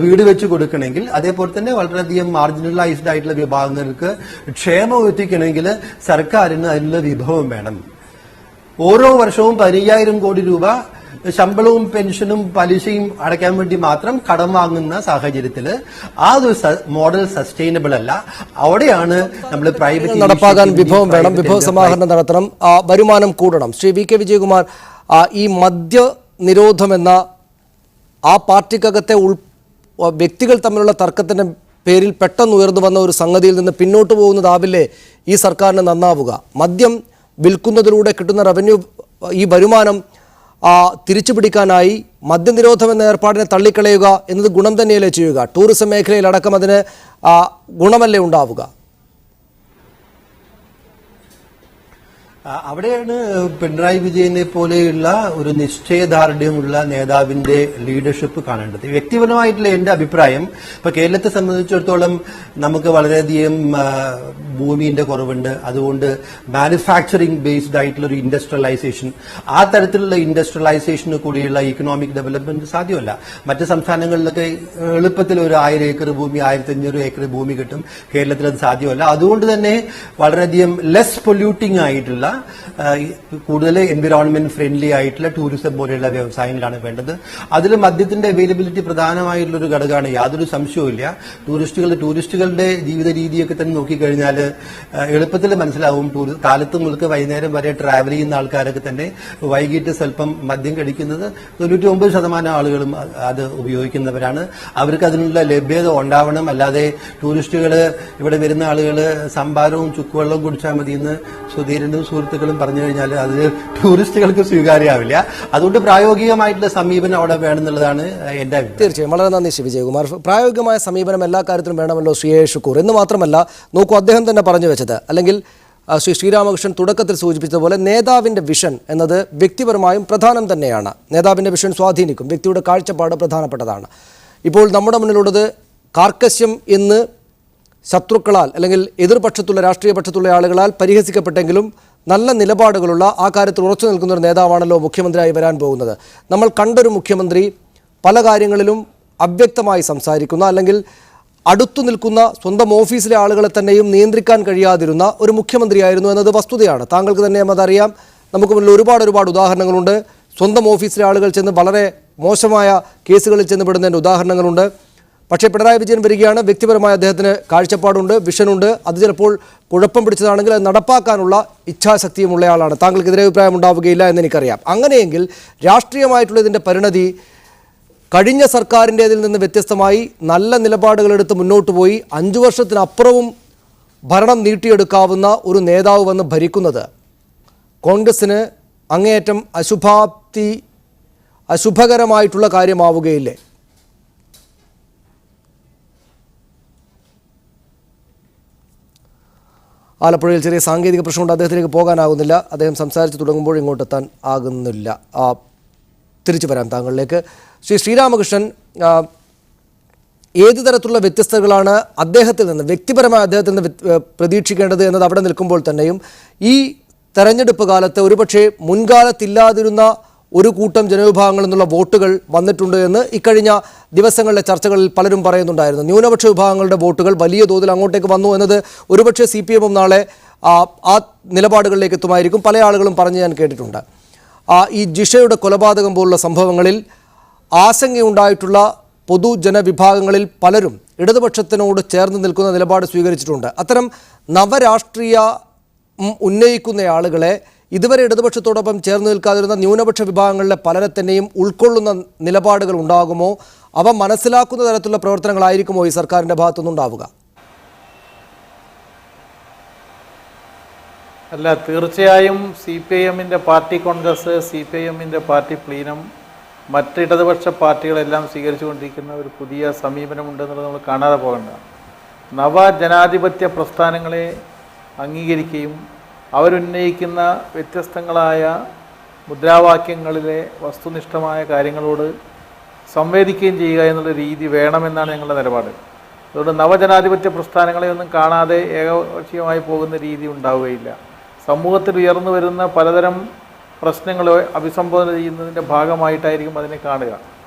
വീട് വെച്ച് കൊടുക്കണമെങ്കിൽ, അതേപോലെ തന്നെ വളരെയധികം മാർജിനലൈസ്ഡ് ആയിട്ടുള്ള വിഭാഗങ്ങൾക്ക് ക്ഷേമം എത്തിക്കണമെങ്കിൽ സർക്കാരിന് അതിനുള്ള വിഭവം വേണം. ഓരോ വർഷവും 15,000 കോടി രൂപ ശമ്പളവും പെൻഷനും പലിശയും അടയ്ക്കാൻ വേണ്ടി മാത്രം കടം വാങ്ങുന്ന സാഹചര്യത്തിൽ ആ ഒരു മോഡൽ സസ്റ്റൈനബിൾ അല്ല. അവിടെയാണ് നമ്മൾ പ്രൈവറ്റ് നടപ്പാക്കാൻ വിഭവം വേണം, വിഭവ സമാഹരണം നടത്തണം, വരുമാനം കൂടണം. ശ്രീ വി കെ വിജയകുമാർ, ഈ മദ്യ നിരോധമെന്ന ആ പാർട്ടിക്കകത്തെ വ്യക്തികൾ തമ്മിലുള്ള തർക്കത്തിന്റെ പേരിൽ പെട്ടെന്ന് ഉയർന്നു വന്ന ഒരു സംഗതിയിൽ നിന്ന് പിന്നോട്ട് പോകുന്നതാവില്ലേ ഈ സർക്കാരിന് നന്നാവുക? മദ്യം വിൽക്കുന്നതിലൂടെ കിട്ടുന്ന റവന്യൂ, ഈ വരുമാനം തിരിച്ചുപിടിക്കാനായി മദ്യനിരോധം എന്ന ഏർപ്പാടിനെ തള്ളിക്കളയുക എന്നത് ഗുണം തന്നെയല്ലേ ചെയ്യുക? ടൂറിസം മേഖലയിലടക്കം അതിന് ഗുണമല്ലേ ഉണ്ടാവുക? അവിടെയാണ് പിണറായി വിജയനെ പോലെയുള്ള ഒരു നിശ്ചയദാർഢ്യമുള്ള നേതാവിന്റെ ലീഡർഷിപ്പ് കാണേണ്ടത്. വ്യക്തിപരമായിട്ടുള്ള എന്റെ അഭിപ്രായം, ഇപ്പൊ കേരളത്തെ സംബന്ധിച്ചിടത്തോളം നമുക്ക് വളരെയധികം ഭൂമിന്റെ കുറവുണ്ട്. അതുകൊണ്ട് മാനുഫാക്ചറിംഗ് ബേസ്ഡ് ആയിട്ടുള്ള ഒരു ഇൻഡസ്ട്രിയലൈസേഷൻ, ആ തരത്തിലുള്ള ഇൻഡസ്ട്രിയലൈസേഷന് കൂടിയുള്ള ഇക്കണോമിക് ഡെവലപ്മെന്റ് സാധ്യമല്ല. മറ്റ് സംസ്ഥാനങ്ങളിലൊക്കെ എളുപ്പത്തിൽ ഒരു 1000 ഏക്കർ ഭൂമി, 1500 ഏക്കർ ഭൂമി കിട്ടും. കേരളത്തിൽ അത് സാധ്യമല്ല. അതുകൊണ്ട് തന്നെ വളരെയധികം ലെസ് പൊല്യൂട്ടിംഗ് ആയിട്ടുള്ള, കൂടുതൽ എൻവിറോൺമെന്റ് ഫ്രണ്ട്ലി ആയിട്ടുള്ള ടൂറിസം പോലെയുള്ള വ്യവസായങ്ങളാണ് വേണ്ടത്. അതിൽ മദ്യത്തിന്റെ അവൈലബിലിറ്റി പ്രധാനമായിട്ടുള്ള ഒരു ഘടകമാണ്, യാതൊരു സംശയവുമില്ല. ടൂറിസ്റ്റുകളുടെ ജീവിത രീതിയൊക്കെ തന്നെ നോക്കിക്കഴിഞ്ഞാൽ എളുപ്പത്തിൽ മനസ്സിലാവും. കാലത്ത് മുതൽക്ക് വൈകുന്നേരം വരെ ട്രാവൽ ചെയ്യുന്ന ആൾക്കാരൊക്കെ തന്നെ വൈകിട്ട് സ്വല്പം മദ്യം കഴിക്കുന്നത് 99% ആളുകളും അത് ഉപയോഗിക്കുന്നവരാണ്. അവർക്ക് അതിനുള്ള ലഭ്യത ഉണ്ടാവണം. അല്ലാതെ ടൂറിസ്റ്റുകൾ, ഇവിടെ വരുന്ന ആളുകൾ സംഭാരവും ചുക്കുവെള്ളവും കുടിച്ചാൽ മതിയെന്ന് സുധീരനും സുഹൃത്തുക്കളും പറഞ്ഞു കഴിഞ്ഞാൽ അത് ടൂറിസ്റ്റുകൾക്ക് സ്വീകാര്യമാവില്ല. അതുകൊണ്ട് പ്രായോഗികമായിട്ടുള്ള സമീപനം അവിടെ വേണമെന്നുള്ളതാണ് എന്റെ അഭിപ്രായം. തീർച്ചയായും വളരെ നന്ദി ശ്രീ വിജയകുമാർ. പ്രായോഗികമായ സമീപനം എല്ലാ കാര്യത്തിലും വേണമല്ലോ ശ്രീ എ ഷുക്കൂർ. എന്ന് മാത്രമല്ല, നോക്കൂ, അദ്ദേഹം തന്നെ പറഞ്ഞു വെച്ചത്, അല്ലെങ്കിൽ ശ്രീ ശ്രീരാമകൃഷ്ണൻ തുടക്കത്തിൽ സൂചിപ്പിച്ചതുപോലെ നേതാവിൻ്റെ വിഷൻ എന്നത് വ്യക്തിപരമായും പ്രധാനം തന്നെയാണ്. നേതാവിൻ്റെ വിഷൻ സ്വാധീനിക്കും, വ്യക്തിയുടെ കാഴ്ചപ്പാട് പ്രധാനപ്പെട്ടതാണ്. ഇപ്പോൾ നമ്മുടെ മുന്നിലുള്ളത് കാർക്കശ്യം എന്ന് ശത്രുക്കളാൽ അല്ലെങ്കിൽ എതിർപക്ഷത്തുള്ള രാഷ്ട്രീയ പക്ഷത്തുള്ള ആളുകളാൽ പരിഹസിക്കപ്പെട്ടെങ്കിലും നല്ല നിലപാടുകളുള്ള, ആ കാര്യത്തിൽ ഉറച്ചു നിൽക്കുന്ന ഒരു നേതാവാണല്ലോ മുഖ്യമന്ത്രിയായി വരാൻ പോകുന്നത്. നമ്മൾ കണ്ടൊരു മുഖ്യമന്ത്രി പല കാര്യങ്ങളിലും അവ്യക്തമായി സംസാരിക്കുന്ന, അല്ലെങ്കിൽ അടുത്തു നിൽക്കുന്ന സ്വന്തം ഓഫീസിലെ ആളുകളെ തന്നെയും നിയന്ത്രിക്കാൻ കഴിയാതിരുന്ന ഒരു മുഖ്യമന്ത്രിയായിരുന്നു എന്നത് വസ്തുതയാണ്. താങ്കൾക്ക് തന്നെ അതറിയാം. നമുക്ക് മുന്നിൽ ഒരുപാട് ഉദാഹരണങ്ങളുണ്ട്. സ്വന്തം ഓഫീസിലെ ആളുകൾ ചെന്ന് വളരെ മോശമായ കേസുകളിൽ ചെന്ന് പെടുന്നതിൻ്റെ ഉദാഹരണങ്ങളുണ്ട്. പക്ഷേ പിണറായി വിജയൻ വരികയാണ്, വ്യക്തിപരമായ അദ്ദേഹത്തിന് കാഴ്ചപ്പാടുണ്ട്, വിഷനുണ്ട്. അത് ചിലപ്പോൾ കുഴപ്പം പിടിച്ചതാണെങ്കിൽ അത് നടപ്പാക്കാനുള്ള ഇച്ഛാശക്തിയുമുള്ള ആളാണ്. താങ്കൾക്ക് എതിരെ അഭിപ്രായം ഉണ്ടാവുകയില്ല എന്നെനിക്കറിയാം. അങ്ങനെയെങ്കിൽ രാഷ്ട്രീയമായിട്ടുള്ള ഇതിൻ്റെ പരിണതി കഴിഞ്ഞ സർക്കാരിൻ്റേതിൽ നിന്ന് വ്യത്യസ്തമായി നല്ല നിലപാടുകളെടുത്ത് മുന്നോട്ട് പോയി 5 വർഷത്തിനപ്പുറവും ഭരണം നീട്ടിയെടുക്കാവുന്ന ഒരു നേതാവ് വന്ന് ഭരിക്കുന്നത് കോൺഗ്രസിന് അങ്ങേയറ്റം അശുഭകരമായിട്ടുള്ള കാര്യമാവുകയില്ലേ? ആലപ്പുഴയിൽ ചെറിയ സാങ്കേതിക പ്രശ്നമുണ്ട്, അദ്ദേഹത്തിലേക്ക് പോകാനാകുന്നില്ല. അദ്ദേഹം സംസാരിച്ച് തുടങ്ങുമ്പോൾ ഇങ്ങോട്ടെത്താൻ ആകുന്നില്ല. തിരിച്ചു വരാം താങ്കളിലേക്ക്. ശ്രീ ശ്രീരാമകൃഷ്ണൻ, ഏത് തരത്തിലുള്ള വ്യത്യസ്തതകളാണ് അദ്ദേഹത്തിൽ നിന്ന്, വ്യക്തിപരമായ അദ്ദേഹത്തിൽ നിന്ന് പ്രതീക്ഷിക്കേണ്ടത് എന്നത് അവിടെ നിൽക്കുമ്പോൾ തന്നെയും ഈ തെരഞ്ഞെടുപ്പ് കാലത്ത് ഒരുപക്ഷെ മുൻകാലത്തില്ലാതിരുന്ന ഒരു കൂട്ടം ജനവിഭാഗങ്ങളിൽ നിന്നുള്ള വോട്ടുകൾ വന്നിട്ടുണ്ട് എന്ന് ഇക്കഴിഞ്ഞ ദിവസങ്ങളിലെ ചർച്ചകളിൽ പലരും പറയുന്നുണ്ടായിരുന്നു. ന്യൂനപക്ഷ വിഭാഗങ്ങളുടെ വോട്ടുകൾ വലിയ തോതിൽ അങ്ങോട്ടേക്ക് വന്നു എന്നത് ഒരുപക്ഷെ CPM നാളെ ആ നിലപാടുകളിലേക്ക് എത്തുമായിരിക്കും, പല ആളുകളും പറഞ്ഞ് ഞാൻ കേട്ടിട്ടുണ്ട്. ഈ ജിഷയുടെ കൊലപാതകം പോലുള്ള സംഭവങ്ങളിൽ ആശങ്കയുണ്ടായിട്ടുള്ള പൊതുജനവിഭാഗങ്ങളിൽ പലരും ഇടതുപക്ഷത്തിനോട് ചേർന്ന് നിൽക്കുന്ന നിലപാട് സ്വീകരിച്ചിട്ടുണ്ട്. അത്തരം നവരാഷ്ട്രീയ ഉന്നയിക്കുന്ന ആളുകളെ ഇതുവരെ ഇടതുപക്ഷത്തോടൊപ്പം ചേർന്ന് നിൽക്കാതിരുന്ന ന്യൂനപക്ഷ വിഭാഗങ്ങളിലെ പലരെ തന്നെയും ഉൾക്കൊള്ളുന്ന നിലപാടുകൾ ഉണ്ടാകുമോ? അവ മനസ്സിലാക്കുന്ന തരത്തിലുള്ള പ്രവർത്തനങ്ങളായിരിക്കുമോ ഈ സർക്കാരിൻ്റെ ഭാഗത്തുനിന്നുണ്ടാവുക? അല്ല, തീർച്ചയായും CPIM-ന്റെ പാർട്ടി കോൺഗ്രസ്, CPIM-ന്റെ പാർട്ടി പ്ലീനം, മറ്റ് ഇടതുപക്ഷ പാർട്ടികളെല്ലാം സ്വീകരിച്ചുകൊണ്ടിരിക്കുന്ന ഒരു പുതിയ സമീപനമുണ്ടെന്നുള്ളത് നമ്മൾ കാണാതെ പോകേണ്ടതാണ്. നവജനാധിപത്യ പ്രസ്ഥാനങ്ങളെ അംഗീകരിക്കുകയും അവരുന്നയിക്കുന്ന വ്യത്യസ്തങ്ങളായ മുദ്രാവാക്യങ്ങളിലെ വസ്തുനിഷ്ഠമായ കാര്യങ്ങളോട് സംവേദിക്കുകയും ചെയ്യുക എന്നുള്ള രീതി വേണമെന്നാണ് ഞങ്ങളുടെ നിലപാട്. അതുകൊണ്ട് നവജനാധിപത്യ പ്രസ്ഥാനങ്ങളെ ഒന്നും കാണാതെ ഏകപക്ഷീയമായി പോകുന്ന രീതി ഉണ്ടാവുകയില്ല. സമൂഹത്തിൽ ഉയർന്നു വരുന്ന പലതരം പ്രശ്നങ്ങളെ അഭിസംബോധന ചെയ്യുന്നതിൻ്റെ ഭാഗമായിട്ടായിരിക്കും അതിനെ കാണുക.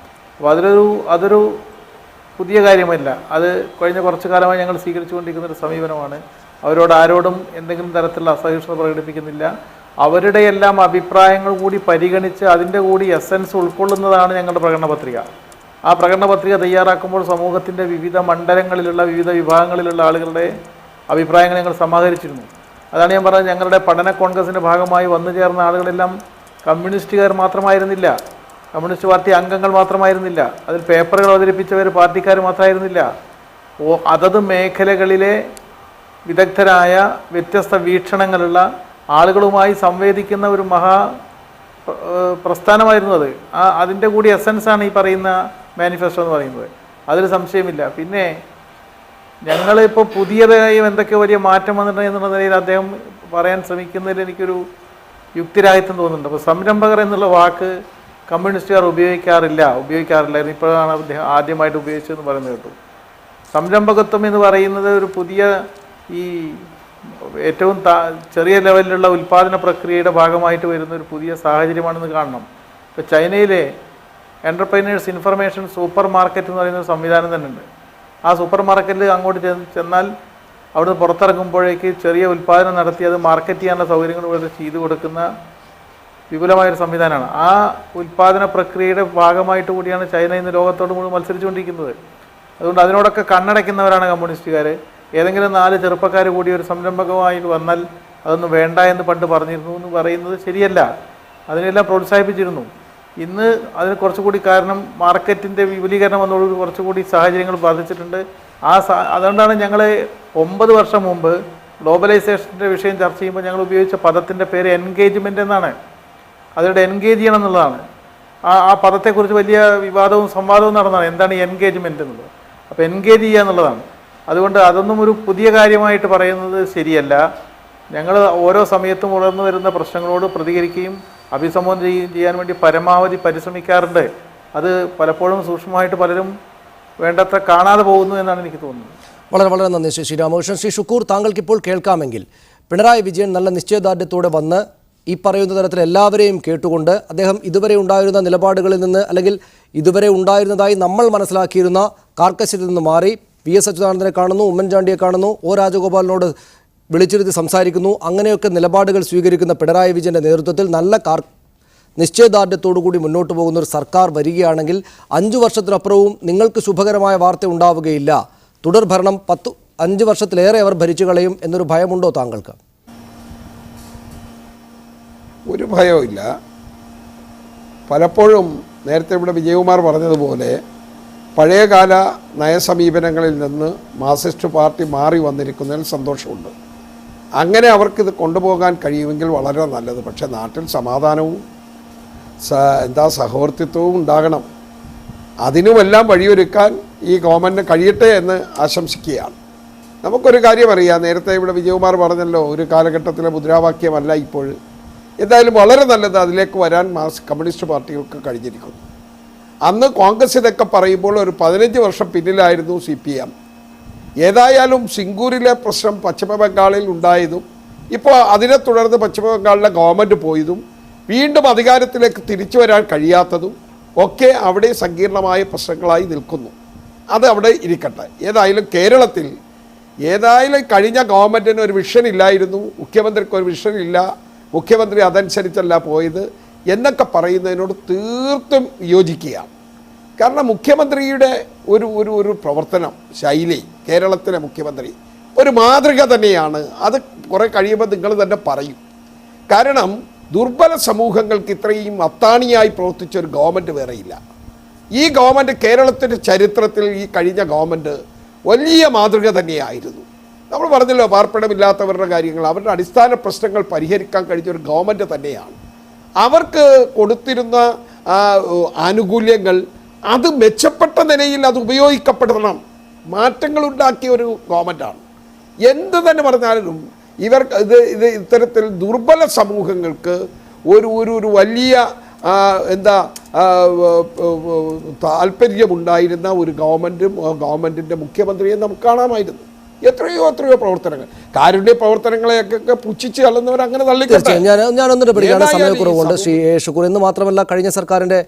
അപ്പോൾ അതൊരു പുതിയ കാര്യമല്ല. അത് കഴിഞ്ഞ കുറച്ചു കാലമായി ഞങ്ങൾ സ്വീകരിച്ചുകൊണ്ടിരിക്കുന്നൊരു സമീപനമാണ്. അവരോട് ആരോടും എന്തെങ്കിലും തരത്തിലുള്ള അസഹിഷ്ണുത പ്രകടിപ്പിക്കുന്നില്ല. അവരുടെ എല്ലാം അഭിപ്രായങ്ങൾ കൂടി പരിഗണിച്ച് അതിൻ്റെ കൂടി എസൻസ് ഉൾക്കൊള്ളുന്നതാണ് ഞങ്ങളുടെ പ്രകടന പത്രിക. ആ പ്രകടന പത്രിക തയ്യാറാക്കുമ്പോൾ സമൂഹത്തിൻ്റെ വിവിധ മണ്ഡലങ്ങളിലുള്ള വിവിധ വിഭാഗങ്ങളിലുള്ള ആളുകളുടെ അഭിപ്രായങ്ങൾ ഞങ്ങൾ സമാഹരിച്ചിരുന്നു. അതാണ് ഞാൻ പറഞ്ഞത്, ഞങ്ങളുടെ പഠന കോൺഗ്രസിൻ്റെ ഭാഗമായി വന്നു ചേർന്ന ആളുകളെല്ലാം കമ്മ്യൂണിസ്റ്റുകാർ മാത്രമായിരുന്നില്ല, കമ്മ്യൂണിസ്റ്റ് പാർട്ടി അംഗങ്ങൾ മാത്രമായിരുന്നില്ല, അതിൽ പേപ്പറുകൾ അവതരിപ്പിച്ചവർ പാർട്ടിക്കാർ മാത്രമായിരുന്നില്ല. അതത് മേഖലകളിലെ വിദഗ്ധരായ വ്യത്യസ്ത വീക്ഷണങ്ങളുള്ള ആളുകളുമായി സംവേദിക്കുന്ന ഒരു പ്രസ്ഥാനമായിരുന്നു അത്. അതിൻ്റെ കൂടി എസൻസാണ് ഈ പറയുന്ന മാനിഫെസ്റ്റോ എന്ന് പറയുന്നത്, അതിൽ സംശയമില്ല. പിന്നെ ഞങ്ങളിപ്പോൾ പുതിയതായും എന്തൊക്കെ വലിയ മാറ്റം വന്നിട്ടുണ്ട് എന്നുള്ള നിലയിൽ അദ്ദേഹം പറയാൻ ശ്രമിക്കുന്നതിൽ എനിക്കൊരു യുക്തിരാഹിത്യം തോന്നുന്നുണ്ട്. അപ്പോൾ സംരംഭകർ എന്നുള്ള വാക്ക് കമ്മ്യൂണിസ്റ്റുകാർ ഉപയോഗിക്കാറില്ലായിരുന്നു. ഇപ്പോഴാണ് അദ്ദേഹം ആദ്യമായിട്ട് ഉപയോഗിച്ചതെന്ന് പറയുന്നത് കേട്ടു. സംരംഭകത്വം എന്ന് പറയുന്നത് ഒരു പുതിയ ഈ ഏറ്റവും ചെറിയ ലെവലിലുള്ള ഉൽപ്പാദന പ്രക്രിയയുടെ ഭാഗമായിട്ട് വരുന്ന ഒരു പുതിയ സാഹചര്യമാണെന്ന് കാണണം. ഇപ്പോൾ ചൈനയിലെ എൻ്റർപ്രൈനേഴ്സ് ഇൻഫർമേഷൻ സൂപ്പർ മാർക്കറ്റ് എന്ന് പറയുന്ന ഒരു സംവിധാനം തന്നെ ഉണ്ട്. ആ സൂപ്പർ മാർക്കറ്റിൽ അങ്ങോട്ട് ചെന്നാൽ അവിടുന്ന് പുറത്തിറങ്ങുമ്പോഴേക്ക് ചെറിയ ഉൽപ്പാദനം നടത്തി അത് മാർക്കറ്റ് ചെയ്യാനുള്ള സൗകര്യങ്ങൾ ഇവിടെ ചെയ്തു കൊടുക്കുന്ന വിപുലമായൊരു സംവിധാനമാണ്. ആ ഉൽപ്പാദന പ്രക്രിയയുടെ ഭാഗമായിട്ട് കൂടിയാണ് ചൈന ഇന്ന് ലോകത്തോട് മുഴുവൻ മത്സരിച്ചുകൊണ്ടിരിക്കുന്നത്. അതുകൊണ്ട് അതിനോടൊക്കെ കണ്ണടയ്ക്കുന്നവരാണ് കമ്മ്യൂണിസ്റ്റുകാർ. ഏതെങ്കിലും 4 ചെറുപ്പക്കാർ കൂടി ഒരു സംരംഭകമായിട്ട് വന്നാൽ അതൊന്നും വേണ്ട എന്ന് പണ്ട് പറഞ്ഞിരുന്നു എന്ന് പറയുന്നത് ശരിയല്ല. അതിനെല്ലാം പ്രോത്സാഹിപ്പിച്ചിരുന്നു. ഇന്ന് അതിന് കുറച്ചുകൂടി കാരണം മാർക്കറ്റിൻ്റെ വിപുലീകരണം വന്നതോട് കുറച്ചുകൂടി സാഹചര്യങ്ങൾ ബാധിച്ചിട്ടുണ്ട്. അതുകൊണ്ടാണ് ഞങ്ങൾ 9 വർഷം മുമ്പ് ഗ്ലോബലൈസേഷൻ്റെ വിഷയം ചർച്ച ചെയ്യുമ്പോൾ ഞങ്ങൾ ഉപയോഗിച്ച പദത്തിൻ്റെ പേര് എൻഗേജ്മെൻ്റ് എന്നാണ്. അതിലൂടെ എൻഗേജ് ചെയ്യണം എന്നുള്ളതാണ്. ആ പദത്തെക്കുറിച്ച് വലിയ വിവാദവും സംവാദവും നടന്നതാണ്. എന്താണ് എൻഗേജ്മെൻ്റ് എന്നുള്ളത്? അപ്പോൾ എൻഗേജ് ചെയ്യുക എന്നുള്ളതാണ്. അതുകൊണ്ട് അതൊന്നും ഒരു പുതിയ കാര്യമായിട്ട് പറയുന്നത് ശരിയല്ല. ഞങ്ങൾ ഓരോ സമയത്തും ഉയർന്നു വരുന്ന പ്രശ്നങ്ങളോട് പ്രതികരിക്കുകയും അഭിസംബോധന ചെയ്യാൻ വേണ്ടി പരമാവധി പരിശ്രമിക്കാറുണ്ട്. അത് പലപ്പോഴും സൂക്ഷ്മമായിട്ട് പലരും വേണ്ടത്ര കാണാതെ പോകുന്നു എന്നാണ് എനിക്ക് തോന്നുന്നത്. വളരെ വളരെ നന്ദി ശ്രീ രാമകൃഷ്ണൻ. ശ്രീ ഷുക്കൂർ, താങ്കൾക്കിപ്പോൾ കേൾക്കാമെങ്കിൽ പിണറായി വിജയൻ നല്ല നിശ്ചയദാർഢ്യത്തോടെ വന്ന് ഈ പറയുന്ന തരത്തിൽ എല്ലാവരെയും കേട്ടുകൊണ്ട് അദ്ദേഹം ഇതുവരെ ഉണ്ടായിരുന്ന നിലപാടുകളിൽ നിന്ന് അല്ലെങ്കിൽ ഇതുവരെ ഉണ്ടായിരുന്നതായി നമ്മൾ മനസ്സിലാക്കിയിരുന്ന കാർക്കശ്യത്തിൽ നിന്ന് മാറി VS അച്യുതാനന്ദനെ കാണുന്നു, ഉമ്മൻചാണ്ടിയെ കാണുന്നു, O രാജഗോപാലിനോട് വിളിച്ചിരുത്തി സംസാരിക്കുന്നു. അങ്ങനെയൊക്കെ നിലപാടുകൾ സ്വീകരിക്കുന്ന പിണറായി വിജയൻ്റെ നേതൃത്വത്തിൽ നല്ല നിശ്ചയദാർഢ്യത്തോടു കൂടി മുന്നോട്ട് പോകുന്ന ഒരു സർക്കാർ വരികയാണെങ്കിൽ 5 വർഷത്തിനപ്പുറവും നിങ്ങൾക്ക് ശുഭകരമായ വാർത്ത ഉണ്ടാവുകയില്ല, തുടർ ഭരണം 5 വർഷത്തിലേറെ അവർ ഭരിച്ചു കളയും എന്നൊരു ഭയമുണ്ടോ താങ്കൾക്ക്? ഒരു ഭയവും ഇല്ല. പലപ്പോഴും നേരത്തെ ഇവിടെ വിജയകുമാർ പറഞ്ഞതുപോലെ പഴയകാല നയസമീപനങ്ങളിൽ നിന്ന് മാർക്സിസ്റ്റ് പാർട്ടി മാറി വന്നിരിക്കുന്നതിൽ സന്തോഷമുണ്ട്. അങ്ങനെ അവർക്കിത് കൊണ്ടുപോകാൻ കഴിയുമെങ്കിൽ വളരെ നല്ലത്. പക്ഷേ നാട്ടിൽ സമാധാനവും സഹവർത്തിത്വവും ഉണ്ടാകണം. അതിനുമെല്ലാം വഴിയൊരുക്കാൻ ഈ ഗവൺമെൻറ്റിന് കഴിയട്ടെ എന്ന് ആശംസിക്കുകയാണ്. നമുക്കൊരു കാര്യം അറിയാം, നേരത്തെ ഇവിടെ വിജയകുമാർ പറഞ്ഞല്ലോ, ഒരു കാലഘട്ടത്തിലെ മുദ്രാവാക്യമല്ല ഇപ്പോൾ. എന്തായാലും വളരെ നല്ലത്, അതിലേക്ക് വരാൻ കമ്മ്യൂണിസ്റ്റ് പാർട്ടികൾക്ക് കഴിഞ്ഞിരിക്കുന്നു. അന്ന് കോൺഗ്രസ് ഇതൊക്കെ പറയുമ്പോൾ ഒരു 15 വർഷം പിന്നിലായിരുന്നു CPM. ഏതായാലും സിംഗൂരിലെ പ്രശ്നം പശ്ചിമ ബംഗാളിൽ ഉണ്ടായതും ഇപ്പോൾ അതിനെ തുടർന്ന് പശ്ചിമ ബംഗാളിലെ ഗവൺമെൻറ് പോയതും വീണ്ടും അധികാരത്തിലേക്ക് തിരിച്ചു വരാൻ കഴിയാത്തതും ഒക്കെ അവിടെ സങ്കീർണമായ പ്രശ്നങ്ങളായി നിൽക്കുന്നു. അത് അവിടെ ഇരിക്കട്ടെ. ഏതായാലും കേരളത്തിൽ കഴിഞ്ഞ ഗവൺമെൻറ്റിന് ഒരു വിഷൻ ഇല്ലായിരുന്നു, മുഖ്യമന്ത്രിക്ക് ഒരു വിഷൻ ഇല്ല, മുഖ്യമന്ത്രി അതനുസരിച്ചല്ല പോയത് എന്നൊക്കെ പറയുന്നതിനോട് തീർത്തും യോജിക്കുകയാണ്. കാരണം മുഖ്യമന്ത്രിയുടെ ഒരു പ്രവർത്തനം ശൈലി, കേരളത്തിലെ മുഖ്യമന്ത്രി ഒരു മാതൃക തന്നെയാണ്. അത് കുറേ കഴിയുമ്പോൾ നിങ്ങൾ തന്നെ പറയും. കാരണം ദുർബല സമൂഹങ്ങൾക്ക് ഇത്രയും അത്താണിയായി പ്രവർത്തിച്ച ഒരു ഗവൺമെൻറ് വേറെയില്ല. ഈ ഗവൺമെൻറ് കേരളത്തിൻ്റെ ചരിത്രത്തിൽ ഈ കഴിഞ്ഞ ഗവൺമെൻറ് വലിയ മാതൃക തന്നെയായിരുന്നു. നമ്മൾ പറഞ്ഞല്ലോ, പാർപ്പിടമില്ലാത്തവരുടെ കാര്യങ്ങൾ, അവരുടെ അടിസ്ഥാന പ്രശ്നങ്ങൾ പരിഹരിക്കാൻ കഴിഞ്ഞ ഒരു ഗവൺമെൻറ് തന്നെയാണ്. അവർക്ക് കൊടുത്തിരുന്ന ആനുകൂല്യങ്ങൾ അത് മെച്ചപ്പെട്ട നിലയിൽ അത് ഉപയോഗിക്കപ്പെടണം, മാറ്റങ്ങളുണ്ടാക്കിയ ഒരു ഗവൺമെൻറ്റാണ്. എന്ത് തന്നെ പറഞ്ഞാലും ഇത്തരത്തിൽ ദുർബല സമൂഹങ്ങൾക്ക് ഒരു വലിയ താല്പര്യമുണ്ടായിരുന്ന ഒരു ഗവൺമെൻറ്റിൻ്റെ മുഖ്യമന്ത്രിയെ നമുക്ക് കാണാമായിരുന്നു. എത്രയോ പ്രവർത്തനങ്ങൾ, കാരുണ്യ പ്രവർത്തനങ്ങളെയൊക്കെ പുച്ഛിച്ച് കളയുന്നവർ അങ്ങനെ തള്ളിക്കട്ടെ. ഞാനൊന്നിട്ട് പിടിക്കാണ്, സമയക്കുറവുണ്ട് ശ്രീ ഷുക്കൂർ. എന്ന് മാത്രമല്ല, കഴിഞ്ഞ സർക്കാരിൻ്റെ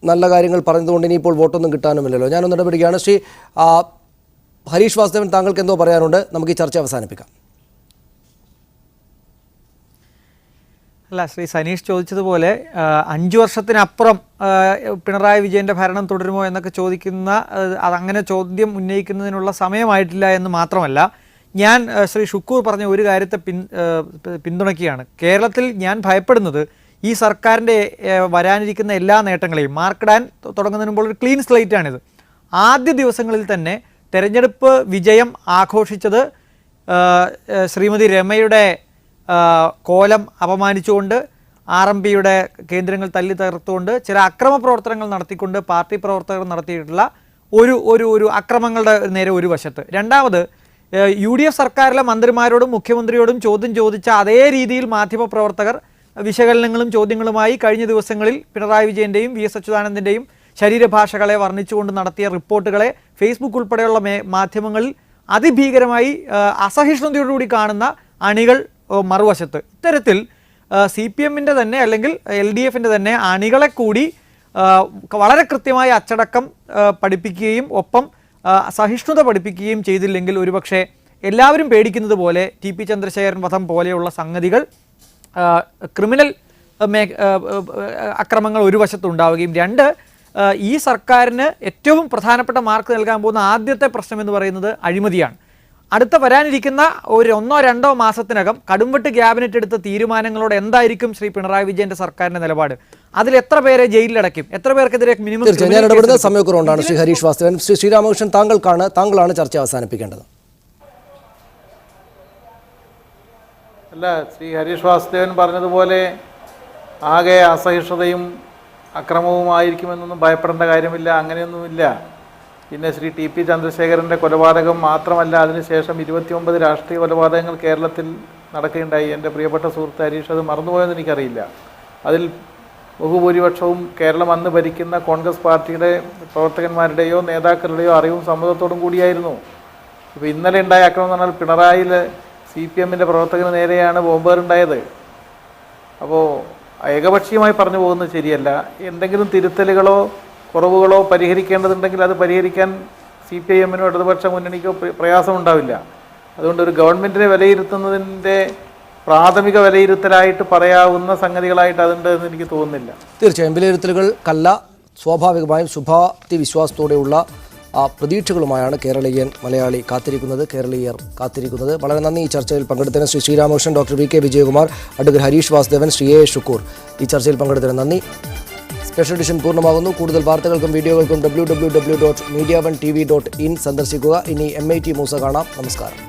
നല്ല കാര്യങ്ങൾ പറഞ്ഞതുകൊണ്ട് ഇനിയിപ്പോൾ വോട്ടൊന്നും കിട്ടാനുമില്ലല്ലോ. ഞാനൊന്നിട്ട് പിടിക്കുകയാണ്. ശ്രീ ഹരീഷ് വാസുദേവൻ, താങ്കൾക്ക് എന്തോ പറയാനുണ്ട്? നമുക്ക് ഈ ചർച്ച അവസാനിപ്പിക്കാം. അല്ല, ശ്രീ സനീഷ് ചോദിച്ചതുപോലെ 5 വർഷത്തിനപ്പുറം പിണറായി വിജയൻ്റെ ഭരണം തുടരുമോ എന്നൊക്കെ ചോദിക്കുന്ന അതങ്ങനെ ചോദ്യം ഉന്നയിക്കുന്നതിനുള്ള സമയമായിട്ടില്ല എന്ന് മാത്രമല്ല, ഞാൻ ശ്രീ ഷുക്കൂർ പറഞ്ഞ ഒരു കാര്യത്തെ പിന്തുണയ്ക്കുകയാണ്. കേരളത്തിൽ ഞാൻ ഭയപ്പെടുന്നത് ഈ സർക്കാരിൻ്റെ വരാനിരിക്കുന്ന എല്ലാ നേട്ടങ്ങളെയും മാർക്കിടാൻ തുടങ്ങുന്നതിന് മുമ്പ് ഒരു ക്ലീൻ സ്ലേറ്റാണിത്. ആദ്യ ദിവസങ്ങളിൽ തന്നെ തെരഞ്ഞെടുപ്പ് വിജയം ആഘോഷിച്ചത് ശ്രീമതി രമയുടെ കോലം അപമാനിച്ചുകൊണ്ട്, RMPയുടെ കേന്ദ്രങ്ങൾ തല്ലി തകർത്തുകൊണ്ട്, ചില അക്രമ പ്രവർത്തനങ്ങൾ നടത്തിക്കൊണ്ട് പാർട്ടി പ്രവർത്തകർ നടത്തിയിട്ടുള്ള ഒരു അക്രമങ്ങളുടെ നേരെ ഒരു വശത്ത്. രണ്ടാമത് UDF സർക്കാരിലെ മന്ത്രിമാരോടും മുഖ്യമന്ത്രിയോടും ചോദ്യം ചോദിച്ച അതേ രീതിയിൽ മാധ്യമപ്രവർത്തകർ വിശകലനങ്ങളും ചോദ്യങ്ങളുമായി കഴിഞ്ഞ ദിവസങ്ങളിൽ പിണറായി വിജയൻ്റെയും VS അച്യുതാനന്ദൻ്റെയും ശരീരഭാഷകളെ വർണ്ണിച്ചുകൊണ്ട് നടത്തിയ റിപ്പോർട്ടുകളെ ഫേസ്ബുക്ക് ഉൾപ്പെടെയുള്ള മാധ്യമങ്ങളിൽ അതിഭീകരമായി അസഹിഷ്ണുതയോടുകൂടി കാണുന്ന അണികൾ മറുവശത്ത്. ഇത്തരത്തിൽ CPMൻ്റെ തന്നെ അല്ലെങ്കിൽ LDFൻ്റെ തന്നെ അണികളെ കൂടി വളരെ കൃത്യമായ അച്ചടക്കം പഠിപ്പിക്കുകയും ഒപ്പം സഹിഷ്ണുത പഠിപ്പിക്കുകയും ചെയ്തില്ലെങ്കിൽ ഒരുപക്ഷെ എല്ലാവരും പേടിക്കുന്നത് പോലെ TP ചന്ദ്രശേഖരൻ വധം പോലെയുള്ള സംഗതികൾ ക്രിമിനൽ അക്രമങ്ങൾ ഒരു വശത്തുണ്ടാവുകയും, രണ്ട്, ഈ സർക്കാരിന് ഏറ്റവും പ്രധാനപ്പെട്ട മാർക്ക് നൽകാൻ പോകുന്ന ആദ്യത്തെ പ്രശ്നം എന്ന് പറയുന്നത് അഴിമതിയാണ്. അടുത്ത വരാനിരിക്കുന്ന ഒരു 1-2 മാസത്തിനകം കടുംവെട്ട് ക്യാബിനറ്റ് എടുത്ത തീരുമാനങ്ങളോട് എന്തായിരിക്കും ശ്രീ പിണറായി വിജയന്റെ സർക്കാരിന്റെ നിലപാട്? അതിൽ എത്ര പേരെ ജയിലിലടയ്ക്കും? എത്ര പേർക്കെതിരെ മിനിമം? ഞാൻ ഇടപെടുന്ന സമയക്കുറവുണ്ടാണ്. ശ്രീ ഹരീഷ് വാസുദേവൻ. ശ്രീ ശ്രീരാമകൃഷ്ണൻ, താങ്കളാണ് ചർച്ച അവസാനിപ്പിക്കേണ്ടത്. അല്ല, ശ്രീ ഹരീഷ് വാസുദേവൻ പറഞ്ഞതുപോലെ ആകെ അസഹിഷ്ണുതയും അക്രമവുമായിരിക്കുമെന്നൊന്നും ഭയപ്പെടേണ്ട കാര്യമില്ല. അങ്ങനെയൊന്നുമില്ല. പിന്നെ ശ്രീ TP ചന്ദ്രശേഖരൻ്റെ കൊലപാതകം മാത്രമല്ല, അതിനുശേഷം 29 രാഷ്ട്രീയ കൊലപാതകങ്ങൾ കേരളത്തിൽ നടക്കുകയുണ്ടായി. എൻ്റെ പ്രിയപ്പെട്ട സുഹൃത്ത് ഹരീഷ് അത് മറന്നുപോയെന്ന് എനിക്കറിയില്ല. അതിൽ ബഹുഭൂരിപക്ഷവും കേരളം അന്ന് ഭരിക്കുന്ന കോൺഗ്രസ് പാർട്ടിയുടെ പ്രവർത്തകന്മാരുടെയോ നേതാക്കളുടെയോ അറിവും സമ്മതത്തോടും കൂടിയായിരുന്നു. ഇപ്പോൾ ഇന്നലെ ഉണ്ടായ ആക്രമണം എന്ന് പറഞ്ഞാൽ പിണറായിയിൽ CPMൻ്റെ പ്രവർത്തകന് നേരെയാണ് ബോംബേറുണ്ടായത്. അപ്പോൾ ഏകപക്ഷീയമായി പറഞ്ഞു പോകുന്നത് ശരിയല്ല. എന്തെങ്കിലും തിരുത്തലുകളോ കുറവുകളോ പരിഹരിക്കേണ്ടതുണ്ടെങ്കിൽ അത് പരിഹരിക്കാൻ CPIMനോ ഇടതുപക്ഷ മുന്നണിക്കോ പ്രയാസമുണ്ടാവില്ല. അതുകൊണ്ട് ഒരു ഗവൺമെൻറ്റിനെ വിലയിരുത്തുന്നതിൻ്റെ പ്രാഥമിക വിലയിരുത്തലായിട്ട് പറയാവുന്ന സംഗതികളായിട്ട് അതുണ്ട് എന്ന് എനിക്ക് തോന്നുന്നില്ല. തീർച്ചയായും വിലയിരുത്തലുകൾക്കല്ല, സ്വാഭാവികമായും ശുഭാപ്തി വിശ്വാസത്തോടെയുള്ള പ്രതീക്ഷകളുമായാണ് കേരളീയർ കാത്തിരിക്കുന്നത്. വളരെ നന്ദി ഈ ചർച്ചയിൽ പങ്കെടുത്തതിന് Shri Sreeramakrishnan, doctor VK Vijayakumar, advocate Harish Vasudevan, Shri A Shukkur. ഈ ചർച്ചയിൽ പങ്കെടുത്തതിന് നന്ദി. സ്പെഷ്യൽ എഡിഷൻ പൂർണ്ണമാകുന്നു. കൂടുതൽ വാർത്തകൾക്കും വീഡിയോകൾക്കും www.mediaonetv.in സന്ദർശിക്കുക. ഇനി MIT മൂസ കാണാം. നമസ്കാരം.